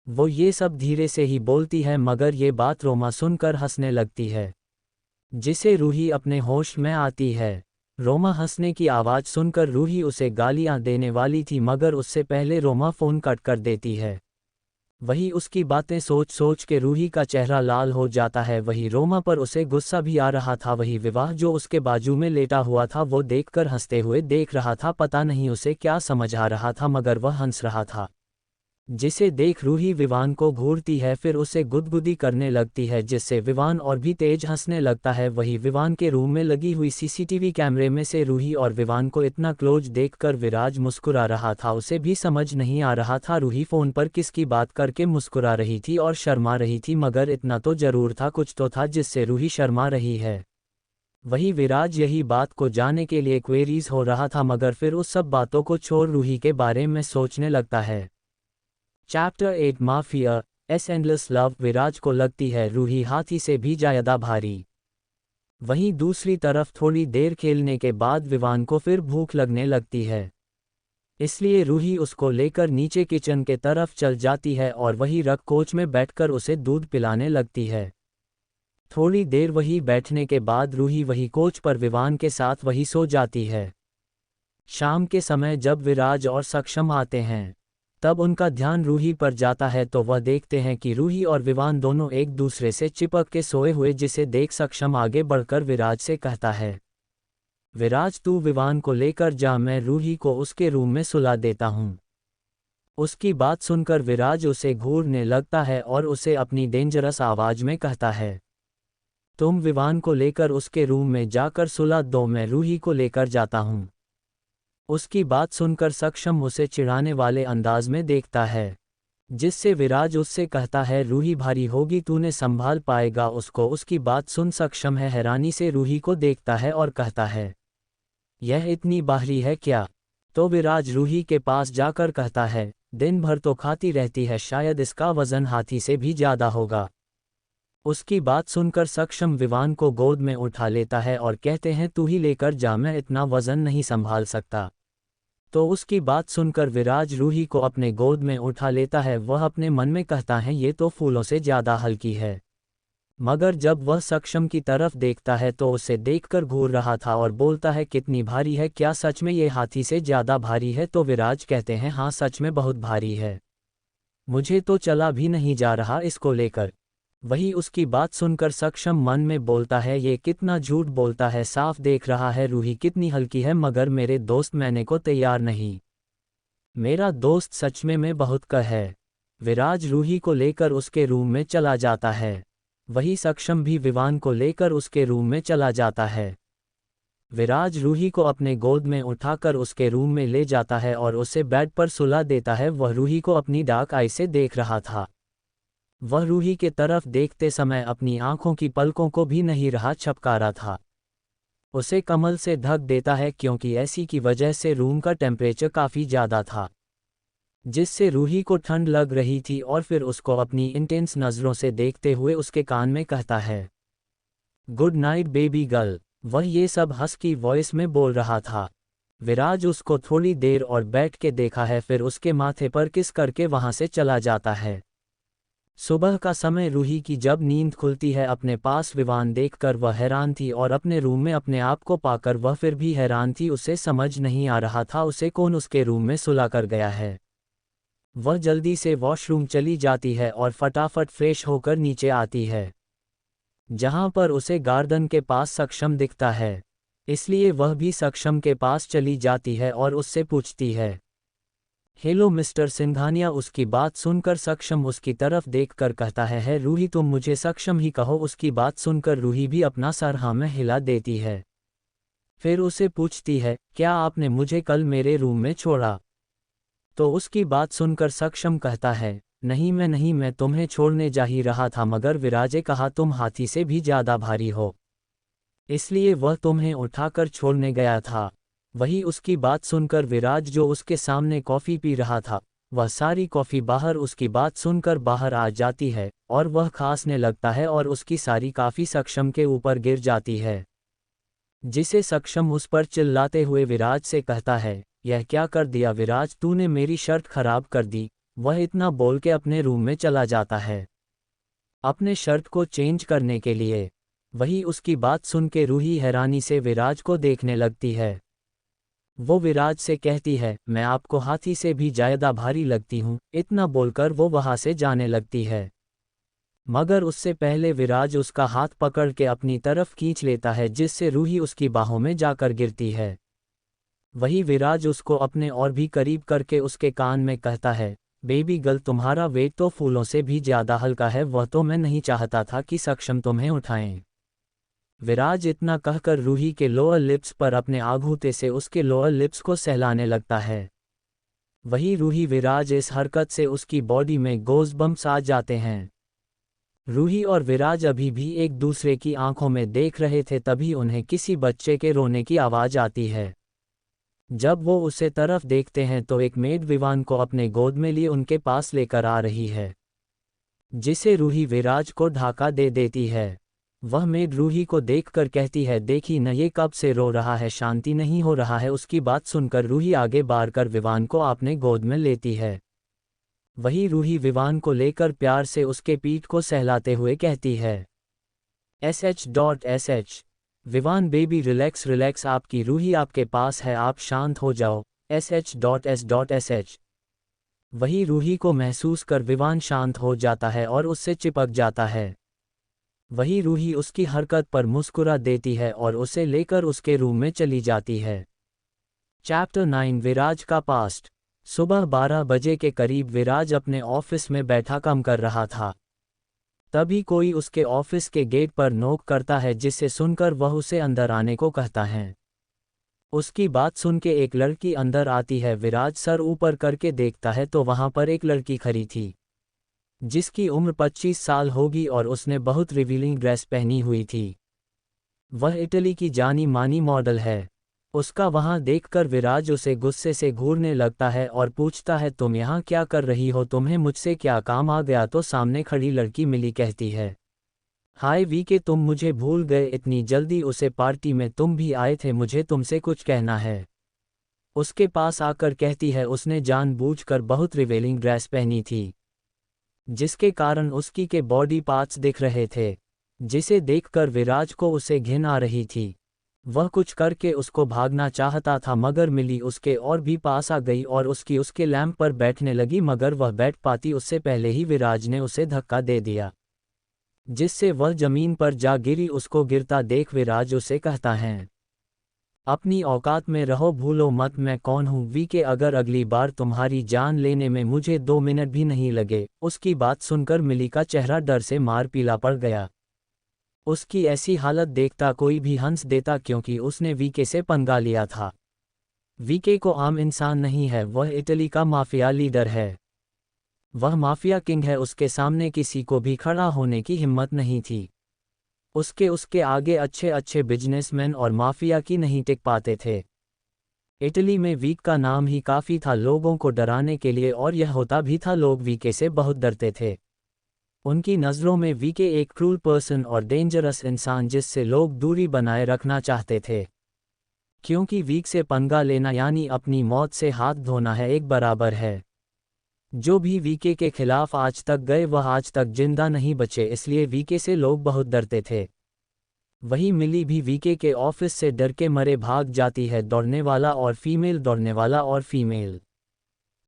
वो ये सब धीरे से ही बोलती है, मगर ये बात रोमा सुनकर हंसने लगती है, जिसे रूही अपने होश में आती है। रोमा हंसने की आवाज़ सुनकर रूही उसे गालियां देने वाली थी, मगर उससे पहले रोमा फ़ोन कट कर देती है। वही उसकी बातें सोच सोच के रूही का चेहरा लाल हो जाता है। वही रोमा पर उसे गुस्सा भी आ रहा था। वही विवाह जो उसके बाजू में लेटा हुआ था वो देखकर हंसते हुए देख रहा था, पता नहीं उसे क्या समझ आ रहा था, मगर वह हंस रहा था, जिसे देख रूही विवान को घूरती है, फिर उसे गुदगुदी करने लगती है, जिससे विवान और भी तेज हंसने लगता है। वही विवान के रूम में लगी हुई सीसीटीवी कैमरे में से रूही और विवान को इतना क्लोज देखकर विराज मुस्कुरा रहा था। उसे भी समझ नहीं आ रहा था रूही फ़ोन पर किसकी बात करके मुस्कुरा रही थी और शर्मा रही थी, मगर इतना तो जरूर था, कुछ तो था जिससे रूही शर्मा रही है। वही विराज यही बात को जानने के लिए क्वेरीज हो रहा था, मगर फिर उस सब बातों को छोड़ रूही के बारे में सोचने लगता है। Chapter 8 mafia's endless love. Viraj को लगती है रूही हाथी से भी ज्यादा भारी। वहीं दूसरी तरफ थोड़ी देर खेलने के बाद विवान को फिर भूख लगने लगती है, इसलिए रूही उसको लेकर नीचे किचन के तरफ चल जाती है और वही रग कोच में बैठकर उसे दूध पिलाने लगती है। थोड़ी देर वही बैठने के बाद रूही वही कोच पर विवान के साथ वही सो जाती है। शाम के समय जब विराज और सक्षम आते हैं, तब उनका ध्यान रूही पर जाता है, तो वह देखते हैं कि रूही और विवान दोनों एक दूसरे से चिपक के सोए हुए, जिसे देख सक्षम आगे बढ़कर विराज से कहता है, विराज तू विवान को लेकर जा, मैं रूही को उसके रूम में सुला देता हूँ। उसकी बात सुनकर विराज उसे घूरने लगता है और उसे अपनी डेंजरस आवाज में कहता है, तुम विवान को लेकर उसके रूम में जाकर सुला दो, मैं रूही को लेकर जाता हूँ। उसकी बात सुनकर सक्षम उसे चिढ़ाने वाले अंदाज में देखता है, जिससे विराज उससे कहता है रूही भारी होगी, तूने संभाल पाएगा उसको। उसकी बात सुन सक्षम है हैरानी से रूही को देखता है और कहता है, यह इतनी बाहरी है क्या? तो विराज रूही के पास जाकर कहता है, दिन भर तो खाती रहती है, शायद इसका वजन हाथी से भी ज्यादा होगा। उसकी बात सुनकर सक्षम विवान को गोद में उठा लेता है और कहते हैं तू ही लेकर जा, मैं इतना वजन नहीं संभाल सकता। तो उसकी बात सुनकर विराज रूही को अपने गोद में उठा लेता है। वह अपने मन में कहता है ये तो फूलों से ज्यादा हल्की है। मगर जब वह सक्षम की तरफ देखता है तो उसे देखकर घूर रहा था और बोलता है कितनी भारी है, क्या सच में ये हाथी से ज्यादा भारी है? तो विराज कहते हैं हाँ सच में बहुत भारी है, मुझे तो चला भी नहीं जा रहा इसको लेकर। वही उसकी बात सुनकर सक्षम मन में बोलता है ये कितना झूठ बोलता है, साफ देख रहा है रूही कितनी हल्की है, मगर मेरे दोस्त मैंने को तैयार नहीं, मेरा दोस्त सच में बहुत कह है। विराज रूही को लेकर उसके रूम में चला जाता है। वही सक्षम भी विवान को लेकर उसके रूम में चला जाता है। विराज रूही को अपने गोद में उठाकर उसके रूम में ले जाता है और उसे बेड पर सुला देता है। वह रूही को अपनी डार्क आई से देख रहा था। वह रूही के तरफ देखते समय अपनी आंखों की पलकों को भी नहीं रहा छपका रहा था। उसे कमल से ढक देता है क्योंकि ऐसी की वजह से रूम का टेम्परेचर काफ़ी ज़्यादा था, जिससे रूही को ठंड लग रही थी। और फिर उसको अपनी इंटेंस नज़रों से देखते हुए उसके कान में कहता है, गुड नाइट बेबी गर्ल। वह ये सब हस्की वॉइस में बोल रहा था। विराज उसको थोड़ी देर और बैठ के देखा है, फिर उसके माथे पर किस करके वहां से चला जाता है। सुबह का समय रूही की जब नींद खुलती है, अपने पास विवान देखकर वह हैरान थी और अपने रूम में अपने आप को पाकर वह फिर भी हैरान थी। उसे समझ नहीं आ रहा था उसे कौन उसके रूम में सुला कर गया है। वह जल्दी से वॉशरूम चली जाती है और फटाफट फ्रेश होकर नीचे आती है, जहां पर उसे गार्डन के पास सक्षम दिखता है। इसलिए वह भी सक्षम के पास चली जाती है और उससे पूछती है, हेलो मिस्टर सिंघानिया। उसकी बात सुनकर सक्षम उसकी तरफ देखकर कहता है रूही तुम मुझे सक्षम ही कहो। उसकी बात सुनकर रूही भी अपना सर हाँ में हिला देती है। फिर उसे पूछती है, क्या आपने मुझे कल मेरे रूम में छोड़ा? तो उसकी बात सुनकर सक्षम कहता है, नहीं मैं तुम्हें छोड़ने जा ही रहा था, मगर विराजे कहा तुम हाथी से भी ज्यादा भारी हो, इसलिए वह तुम्हें उठाकर छोड़ने गया था। वही उसकी बात सुनकर विराज जो उसके सामने कॉफ़ी पी रहा था, वह सारी कॉफ़ी बाहर उसकी बात सुनकर बाहर आ जाती है और वह खांसने लगता है और उसकी सारी कॉफ़ी सक्षम के ऊपर गिर जाती है, जिसे सक्षम उस पर चिल्लाते हुए विराज से कहता है, यह क्या कर दिया विराज, तूने मेरी शर्ट खराब कर दी। वह इतना बोल के अपने रूम में चला जाता है अपने शर्ट को चेंज करने के लिए। वही उसकी बात सुन के रूही हैरानी से विराज को देखने लगती है। वो विराज से कहती है, मैं आपको हाथी से भी ज्यादा भारी लगती हूँ। इतना बोलकर वो वहां से जाने लगती है, मगर उससे पहले विराज उसका हाथ पकड़ के अपनी तरफ खींच लेता है, जिससे रूही उसकी बाहों में जाकर गिरती है। वही विराज उसको अपने और भी करीब करके उसके कान में कहता है, बेबी गर्ल तुम्हारा वेट तो फूलों से भी ज्यादा हल्का है, वह तो मैं नहीं चाहता था कि सक्षम तुम्हें उठाएं। विराज इतना कहकर रूही के लोअर लिप्स पर अपने आघूते से उसके लोअर लिप्स को सहलाने लगता है। वही रूही विराज इस हरकत से उसकी बॉडी में गोज़बम्प्स आ जाते हैं। रूही और विराज अभी भी एक दूसरे की आंखों में देख रहे थे, तभी उन्हें किसी बच्चे के रोने की आवाज आती है। जब वो उसे तरफ देखते हैं तो एक मेड विवान को अपने गोद में लिए उनके पास लेकर आ रही है, जिसे रूही विराज को ढाका दे देती है। वह मेड रूही को देखकर कहती है, देखी न ये कब से रो रहा है, शांति नहीं हो रहा है। उसकी बात सुनकर रूही आगे बढ़कर विवान को अपने गोद में लेती है। वही रूही विवान को लेकर प्यार से उसके पीठ को सहलाते हुए कहती है, SH.SH Vivaan baby relax relax, आपकी रूही आपके पास है, आप शांत हो जाओ। SH.S.SH वही रूही को महसूस कर विवान शांत हो जाता है और उससे चिपक जाता है। वही रूही उसकी हरकत पर मुस्कुरा देती है और उसे लेकर उसके रूम में चली जाती है। चैप्टर 9 विराज का पास्ट। सुबह 12 बजे के करीब विराज अपने ऑफिस में बैठा काम कर रहा था। तभी कोई उसके ऑफिस के गेट पर नॉक करता है, जिसे सुनकर वह उसे अंदर आने को कहता है। उसकी बात सुन के एक लड़की अंदर आती है। विराज सर ऊपर करके देखता है तो वहां पर एक लड़की खड़ी थी, जिसकी उम्र 25 साल होगी और उसने बहुत रिवीलिंग ड्रेस पहनी हुई थी। वह इटली की जानी मानी मॉडल है। उसका वहां देखकर विराज उसे गुस्से से घूरने लगता है और पूछता है, तुम यहाँ क्या कर रही हो, तुम्हें मुझसे क्या काम आ गया। तो सामने खड़ी लड़की मिली कहती है, हाय वीके, तुम मुझे भूल गए इतनी जल्दी। उसे पार्टी में तुम भी आए थे, मुझे तुमसे कुछ कहना है। उसके पास आकर कहती है, उसने जानबूझकर बहुत रिवेलिंग ड्रेस पहनी थी, जिसके कारण उसकी के बॉडी पार्ट्स दिख रहे थे, जिसे देखकर विराज को उसे घिन आ रही थी। वह कुछ करके उसको भागना चाहता था, मगर मिली उसके और भी पास आ गई और उसके लैंप पर बैठने लगी, मगर वह बैठ पाती उससे पहले ही विराज ने उसे धक्का दे दिया, जिससे वह जमीन पर जा गिरी। उसको गिरता देख विराज उसे कहता है, अपनी औकात में रहो, भूलो मत मैं कौन हूँ वीके, अगर अगली बार तुम्हारी जान लेने में मुझे 2 मिनट भी नहीं लगे। उसकी बात सुनकर मिली का चेहरा डर से मार पीला पड़ गया। उसकी ऐसी हालत देखता कोई भी हंस देता, क्योंकि उसने वीके से पंगा लिया था। वीके को आम इंसान नहीं है, वह इटली का माफिया लीडर है। वह माफिया किंग है, उसके सामने किसी को भी खड़ा होने की हिम्मत नहीं थी। उसके आगे अच्छे अच्छे बिजनेसमैन और माफिया की नहीं टिक पाते थे। इटली में वीक का नाम ही काफ़ी था लोगों को डराने के लिए, और यह होता भी था, लोग वीके से बहुत डरते थे। उनकी नज़रों में वीके एक क्रूल पर्सन और डेंजरस इंसान, जिससे लोग दूरी बनाए रखना चाहते थे, क्योंकि वीक से पंगा लेना यानी अपनी मौत से हाथ धोना है, एक बराबर है। जो भी वीके के खिलाफ आज तक गए वह आज तक जिंदा नहीं बचे, इसलिए वीके से लोग बहुत डरते थे। वही मिली भी वीके के ऑफिस से डर के मरे भाग जाती है, दौड़ने वाला और फीमेल, दौड़ने वाला और फीमेल।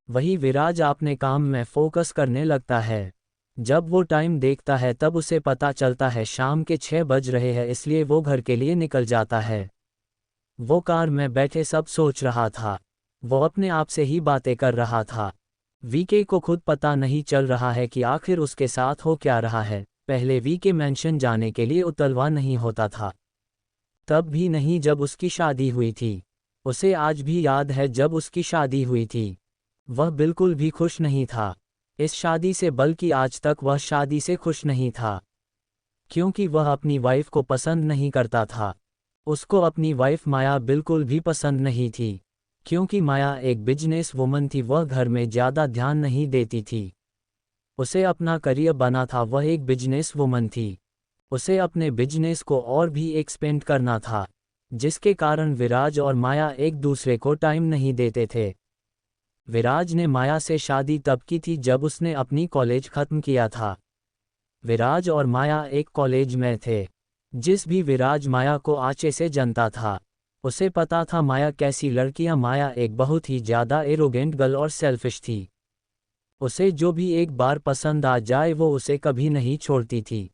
वही विराज अपने काम में फोकस करने लगता है। जब वो टाइम देखता है तब उसे पता चलता है शाम के 6 बज रहे हैं, इसलिए वो घर के लिए निकल जाता है। वो कार में बैठे सब सोच रहा था, वो अपने आप से ही बातें कर रहा था। वीके को खुद पता नहीं चल रहा है कि आखिर उसके साथ हो क्या रहा है। पहले वीके मेंशन जाने के लिए उतलवा नहीं होता था, तब भी नहीं जब उसकी शादी हुई थी। उसे आज भी याद है जब उसकी शादी हुई थी, वह बिल्कुल भी खुश नहीं था इस शादी से, बल्कि आज तक वह शादी से खुश नहीं था, क्योंकि वह अपनी वाइफ को पसंद नहीं करता था। उसको अपनी वाइफ माया बिल्कुल भी पसंद नहीं थी, क्योंकि माया एक बिजनेस वुमन थी, वह घर में ज़्यादा ध्यान नहीं देती थी। उसे अपना करियर बना था, वह एक बिजनेस वुमन थी। उसे अपने बिजनेस को और भी एक्सपेंड करना था, जिसके कारण विराज और माया एक दूसरे को टाइम नहीं देते थे। विराज ने माया से शादी तब की थी जब उसने अपनी कॉलेज खत्म किया था। विराज और माया एक कॉलेज में थे। जिस भी विराज माया को आंचे से जानता था, उसे पता था माया कैसी लड़कियां। माया एक बहुत ही ज़्यादा एरोगेंट गर्ल और सेल्फिश थी। उसे जो भी एक बार पसंद आ जाए वो उसे कभी नहीं छोड़ती थी।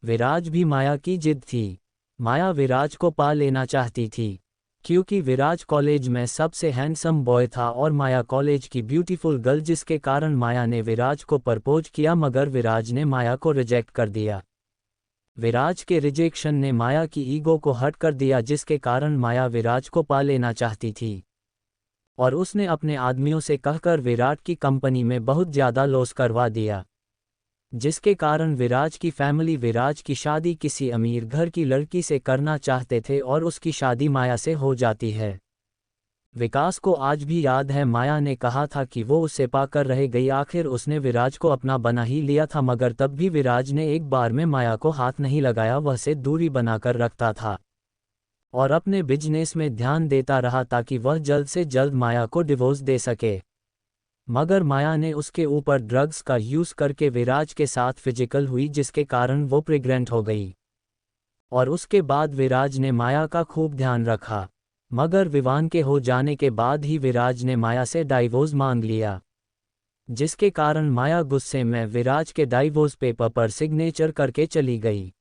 विराज भी माया की जिद थी। माया विराज को पा लेना चाहती थी, क्योंकि विराज कॉलेज में सबसे हैंडसम बॉय था और माया कॉलेज की ब्यूटीफुल गर्ल, जिसके कारण माया ने विराज को प्रपोज किया, मगर विराज ने माया को रिजेक्ट कर दिया। विराज के रिजेक्शन ने माया की ईगो को हर्ट कर दिया, जिसके कारण माया विराज को पा लेना चाहती थी, और उसने अपने आदमियों से कहकर विराट की कंपनी में बहुत ज़्यादा लॉस करवा दिया, जिसके कारण विराज की फैमिली विराज की शादी किसी अमीर घर की लड़की से करना चाहते थे और उसकी शादी माया से हो जाती है। विकास को आज भी याद है, माया ने कहा था कि वो उसे पाकर रह गई। आखिर उसने विराज को अपना बना ही लिया था, मगर तब भी विराज ने एक बार में माया को हाथ नहीं लगाया, वह से दूरी बनाकर रखता था और अपने बिजनेस में ध्यान देता रहा ताकि वह जल्द से जल्द माया को डिवोर्स दे सके। मगर माया ने उसके ऊपर ड्रग्स का यूज़ करके विराज के साथ फिजिकल हुई, जिसके कारण वो प्रेग्नेंट हो गई, और उसके बाद विराज ने माया का खूब ध्यान रखा। मगर विवाह के हो जाने के बाद ही विराज ने माया से डाइवोर्स मांग लिया, जिसके कारण माया गुस्से में विराज के डाइवोर्स पेपर पर सिग्नेचर करके चली गई।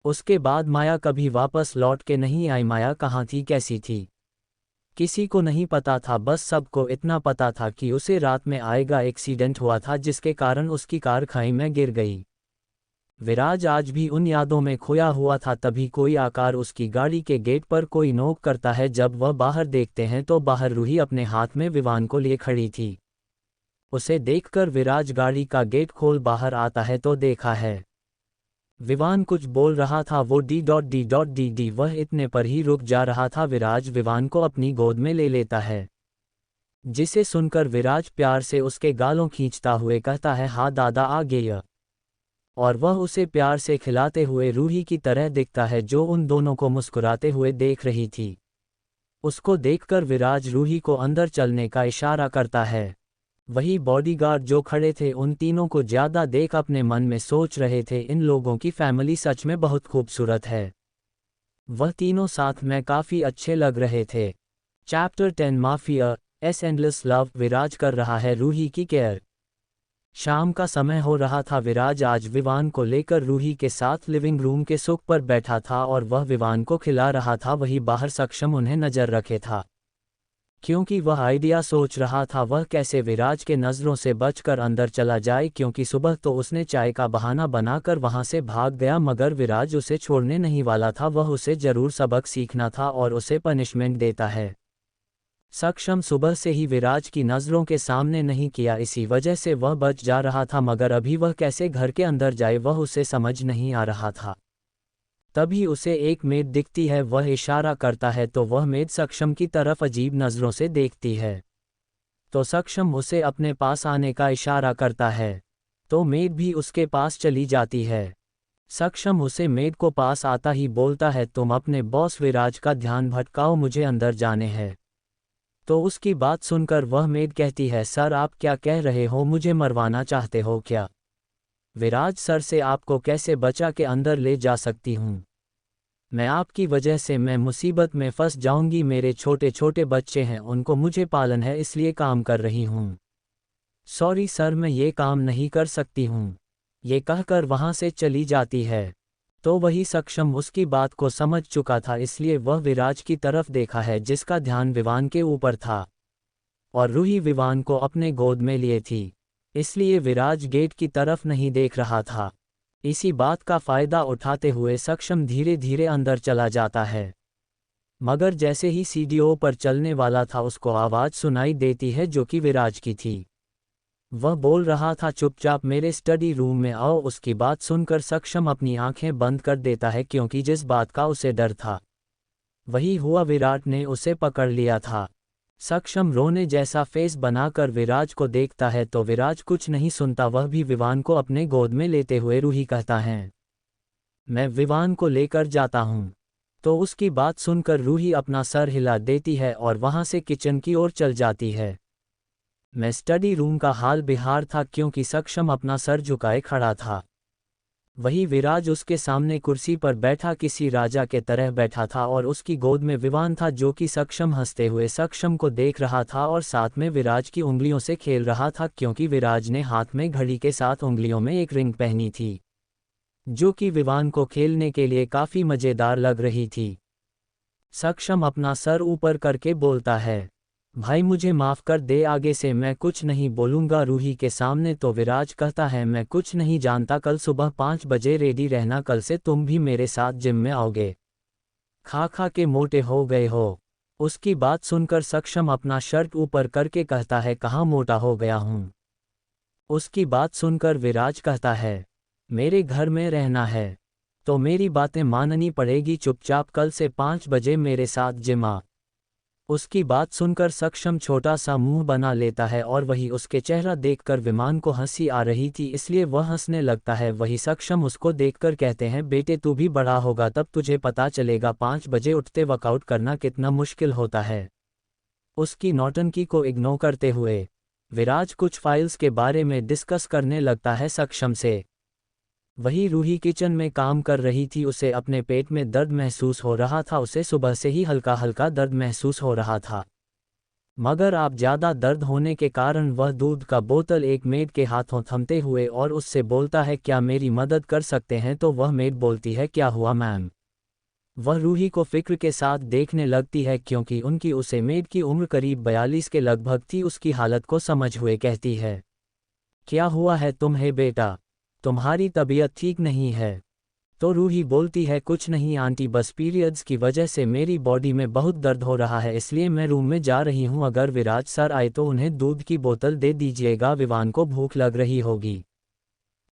उसके बाद माया कभी वापस लौट के नहीं आई। माया कहाँ थी, कैसी थी, किसी को नहीं पता था। बस सबको इतना पता था कि उसे रात में आएगा एक्सीडेंट हुआ था, जिसके कारण उसकी कार खाई में गिर गई। विराज आज भी उन यादों में खोया हुआ था। तभी कोई आकार उसकी गाड़ी के गेट पर कोई नोक करता है। जब वह बाहर देखते हैं तो बाहर रूही अपने हाथ में विवान को लिए खड़ी थी। उसे देखकर विराज गाड़ी का गेट खोल बाहर आता है तो देखा है विवान कुछ बोल रहा था। वो डी वह इतने पर ही रुक जा रहा था। विराज विवान को अपनी गोद में ले लेता है, जिसे सुनकर विराज प्यार से उसके गालों खींचता हुए कहता है, हाँ दादा आ गया। और वह उसे प्यार से खिलाते हुए रूही की तरह दिखता है जो उन दोनों को मुस्कुराते हुए देख रही थी। उसको देखकर विराज रूही को अंदर चलने का इशारा करता है। वही बॉडीगार्ड जो खड़े थे उन तीनों को ज्यादा देख अपने मन में सोच रहे थे, इन लोगों की फैमिली सच में बहुत खूबसूरत है। वह तीनों साथ में काफी अच्छे लग रहे थे। Chapter 10 mafia's endless love. Viraj कर रहा है रूही की केयर। शाम का समय हो रहा था। विराज आज विवान को लेकर रूही के साथ लिविंग रूम के सोफे पर बैठा था और वह विवान को खिला रहा था। वही बाहर सक्षम उन्हें नजर रखे था, क्योंकि वह आइडिया सोच रहा था वह कैसे विराज के नज़रों से बचकर अंदर चला जाए, क्योंकि सुबह तो उसने चाय का बहाना बनाकर वहां से भाग गया, मगर विराज उसे छोड़ने नहीं वाला था। वह उसे जरूर सबक सीखना था और उसे पनिशमेंट देता है। सक्षम सुबह से ही विराज की नज़रों के सामने नहीं किया, इसी वजह से वह बच जा रहा था, मगर अभी वह कैसे घर के अंदर जाए वह उसे समझ नहीं आ रहा था। तभी उसे एक मेड दिखती है। वह इशारा करता है तो वह मेड सक्षम की तरफ अजीब नज़रों से देखती है, तो सक्षम उसे अपने पास आने का इशारा करता है, तो मेड भी उसके पास चली जाती है। सक्षम उसे मेड को पास आता ही बोलता है, तुम अपने बॉस विराज का ध्यान भटकाओ, मुझे अंदर जाने हैं। तो उसकी बात सुनकर वह मेड कहती है, सर आप क्या कह रहे हो, मुझे मरवाना चाहते हो क्या? विराज, सर से आपको कैसे बचा के अंदर ले जा सकती हूँ? मैं आपकी वजह से मैं मुसीबत में फंस जाऊंगी। मेरे छोटे छोटे बच्चे हैं, उनको मुझे पालन है, इसलिए काम कर रही हूँ। सॉरी सर, मैं ये काम नहीं कर सकती हूँ। ये कहकर वहाँ से चली जाती है। तो वही सक्षम उसकी बात को समझ चुका था, इसलिए वह विराज की तरफ देखा है जिसका ध्यान विवान के ऊपर था, और रूही विवान को अपने गोद में लिए थी, इसलिए विराज गेट की तरफ नहीं देख रहा था। इसी बात का फायदा उठाते हुए सक्षम धीरे धीरे अंदर चला जाता है, मगर जैसे ही सीढ़ियों पर चलने वाला था उसको आवाज़ सुनाई देती है जो कि विराज की थी। वह बोल रहा था, चुपचाप मेरे स्टडी रूम में आओ। उसकी बात सुनकर सक्षम अपनी आंखें बंद कर देता है, क्योंकि जिस बात का उसे डर था वही हुआ, विराट ने उसे पकड़ लिया था। सक्षम रोने जैसा फेस बनाकर विराज को देखता है तो विराज कुछ नहीं सुनता। वह भी विवान को अपने गोद में लेते हुए रूही कहता है, मैं विवान को लेकर जाता हूँ। तो उसकी बात सुनकर रूही अपना सर हिला देती है और वहां से किचन की ओर चल जाती है। मैं स्टडी रूम का हाल बेहाल था, क्योंकि सक्षम अपना सर झुकाए खड़ा था। वही विराज उसके सामने कुर्सी पर बैठा किसी राजा के तरह बैठा था और उसकी गोद में विवान था जो कि सक्षम हंसते हुए सक्षम को देख रहा था और साथ में विराज की उंगलियों से खेल रहा था, क्योंकि विराज ने हाथ में घड़ी के साथ उंगलियों में एक रिंग पहनी थी जो कि विवान को खेलने के लिए काफ़ी मज़ेदार लग रही थी। सक्षम अपना सर ऊपर करके बोलता है, भाई मुझे माफ़ कर दे, आगे से मैं कुछ नहीं बोलूँगा रूही के सामने। तो विराज कहता है, मैं कुछ नहीं जानता, कल सुबह 5 बजे रेडी रहना, कल से तुम भी मेरे साथ जिम में आओगे। खा खा के मोटे हो गए हो। उसकी बात सुनकर सक्षम अपना शर्ट ऊपर करके कहता है, कहाँ मोटा हो गया हूँ? उसकी बात सुनकर विराज कहता है, मेरे घर में रहना है तो मेरी बातें माननी पड़ेगी, चुपचाप कल से 5 बजे मेरे साथ जिम आ। उसकी बात सुनकर सक्षम छोटा सा मुंह बना लेता है और वही उसके चेहरा देखकर विमान को हंसी आ रही थी, इसलिए वह हंसने लगता है। वही सक्षम उसको देखकर कहते हैं, बेटे तू भी बड़ा होगा तब तुझे पता चलेगा 5 बजे उठते वर्कआउट करना कितना मुश्किल होता है। उसकी नौटंकी को इग्नोर करते हुए विराज कुछ फाइल्स के बारे में डिस्कस करने लगता है सक्षम से। वही रूही किचन में काम कर रही थी, उसे अपने पेट में दर्द महसूस हो रहा था। उसे सुबह से ही हल्का हल्का दर्द महसूस हो रहा था, मगर अब ज़्यादा दर्द होने के कारण वह दूध का बोतल एक मेड के हाथों थमते हुए और उससे बोलता है, क्या मेरी मदद कर सकते हैं? तो वह मेड बोलती है, क्या हुआ मैम? वह रूही को फिक्र के साथ देखने लगती है, क्योंकि उनकी उसे मेड की उम्र करीब 42 के लगभग थी। उसकी हालत को समझ हुए कहती है, क्या हुआ है तुम्हें बेटा? तुम्हारी तबीयत ठीक नहीं है। तो रूही बोलती है कुछ नहीं आंटी, बस पीरियड्स की वजह से मेरी बॉडी में बहुत दर्द हो रहा है, इसलिए मैं रूम में जा रही हूँ। अगर विराज सर आए तो उन्हें दूध की बोतल दे दीजिएगा, विवान को भूख लग रही होगी।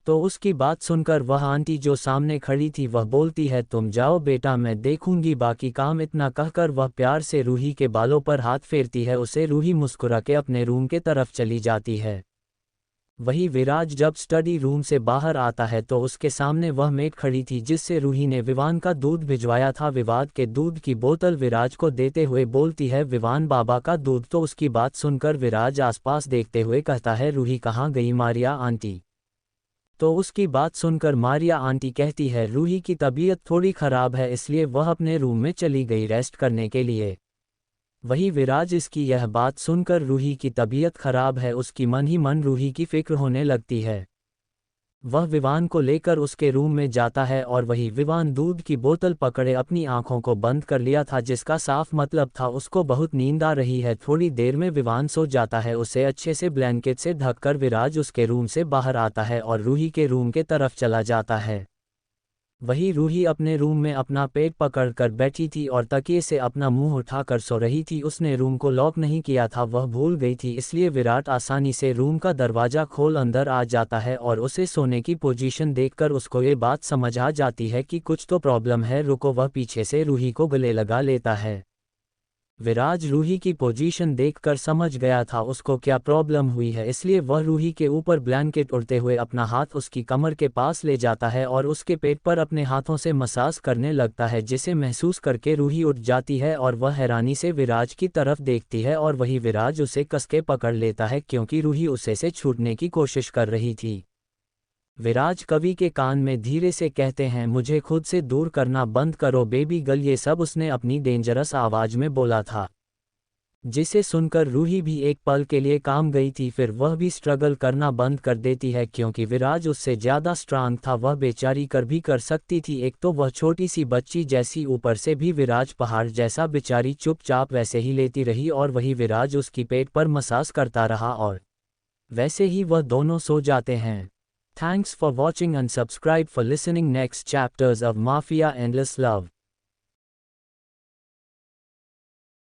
तो उसकी बात सुनकर वह आंटी जो सामने खड़ी थी वह बोलती है तुम जाओ बेटा, मैं देखूंगी बाकी काम। इतना कहकर वह प्यार से रूही के बालों पर हाथ फेरती है उसे। रूही मुस्कुरा के अपने रूम के तरफ चली जाती है। वही विराज जब स्टडी रूम से बाहर आता है तो उसके सामने वह मेड खड़ी थी जिससे रूही ने विवान का दूध भिजवाया था। विवाद के दूध की बोतल विराज को देते हुए बोलती है विवान बाबा का दूध। तो उसकी बात सुनकर विराज आसपास देखते हुए कहता है रूही कहाँ गई मारिया आंटी। तो उसकी बात सुनकर मारिया आंटी कहती है रूही की तबीयत थोड़ी खराब है, इसलिए वह अपने रूम में चली गई रेस्ट करने के लिए। वही विराज इसकी यह बात सुनकर रूही की तबीयत खराब है, उसकी मन ही मन रूही की फिक्र होने लगती है। वह विवान को लेकर उसके रूम में जाता है और वही विवान दूध की बोतल पकड़े अपनी आंखों को बंद कर लिया था, जिसका साफ मतलब था उसको बहुत नींद आ रही है। थोड़ी देर में विवान सो जाता है, उसे अच्छे से ब्लैंकेट से ढककर विराज उसके रूम से बाहर आता है और रूही के रूम के तरफ चला जाता है। वही रूही अपने रूम में अपना पेट पकड़कर बैठी थी और तकिए से अपना मुंह उठाकर सो रही थी। उसने रूम को लॉक नहीं किया था, वह भूल गई थी, इसलिए विराट आसानी से रूम का दरवाजा खोल अंदर आ जाता है और उसे सोने की पोजीशन देखकर उसको ये बात समझ आ जाती है कि कुछ तो प्रॉब्लम है। रुको, वह पीछे से रूही को गले लगा लेता है। विराज रूही की पोजीशन देखकर समझ गया था उसको क्या प्रॉब्लम हुई है, इसलिए वह रूही के ऊपर ब्लैंकेट उड़ते हुए अपना हाथ उसकी कमर के पास ले जाता है और उसके पेट पर अपने हाथों से मसाज करने लगता है, जिसे महसूस करके रूही उठ जाती है और वह हैरानी से विराज की तरफ देखती है और वही विराज उसे कसके पकड़ लेता है क्योंकि रूही उसे से छूटने की कोशिश कर रही थी। विराज कवि के कान में धीरे से कहते हैं मुझे खुद से दूर करना बंद करो बेबी गर्ल। ये सब उसने अपनी डेंजरस आवाज में बोला था, जिसे सुनकर रूही भी एक पल के लिए काम गई थी। फिर वह भी स्ट्रगल करना बंद कर देती है क्योंकि विराज उससे ज़्यादा स्ट्रांग था, वह बेचारी कर भी कर सकती थी। एक तो वह छोटी सी बच्ची जैसी, ऊपर से भी विराज पहाड़ जैसा। बेचारी चुपचाप वैसे ही लेती रही और वही विराज उसकी पेट पर मसाज करता रहा और वैसे ही वह दोनों सो जाते हैं। Thanks for watching and subscribe for listening next chapters of Mafia Endless Love.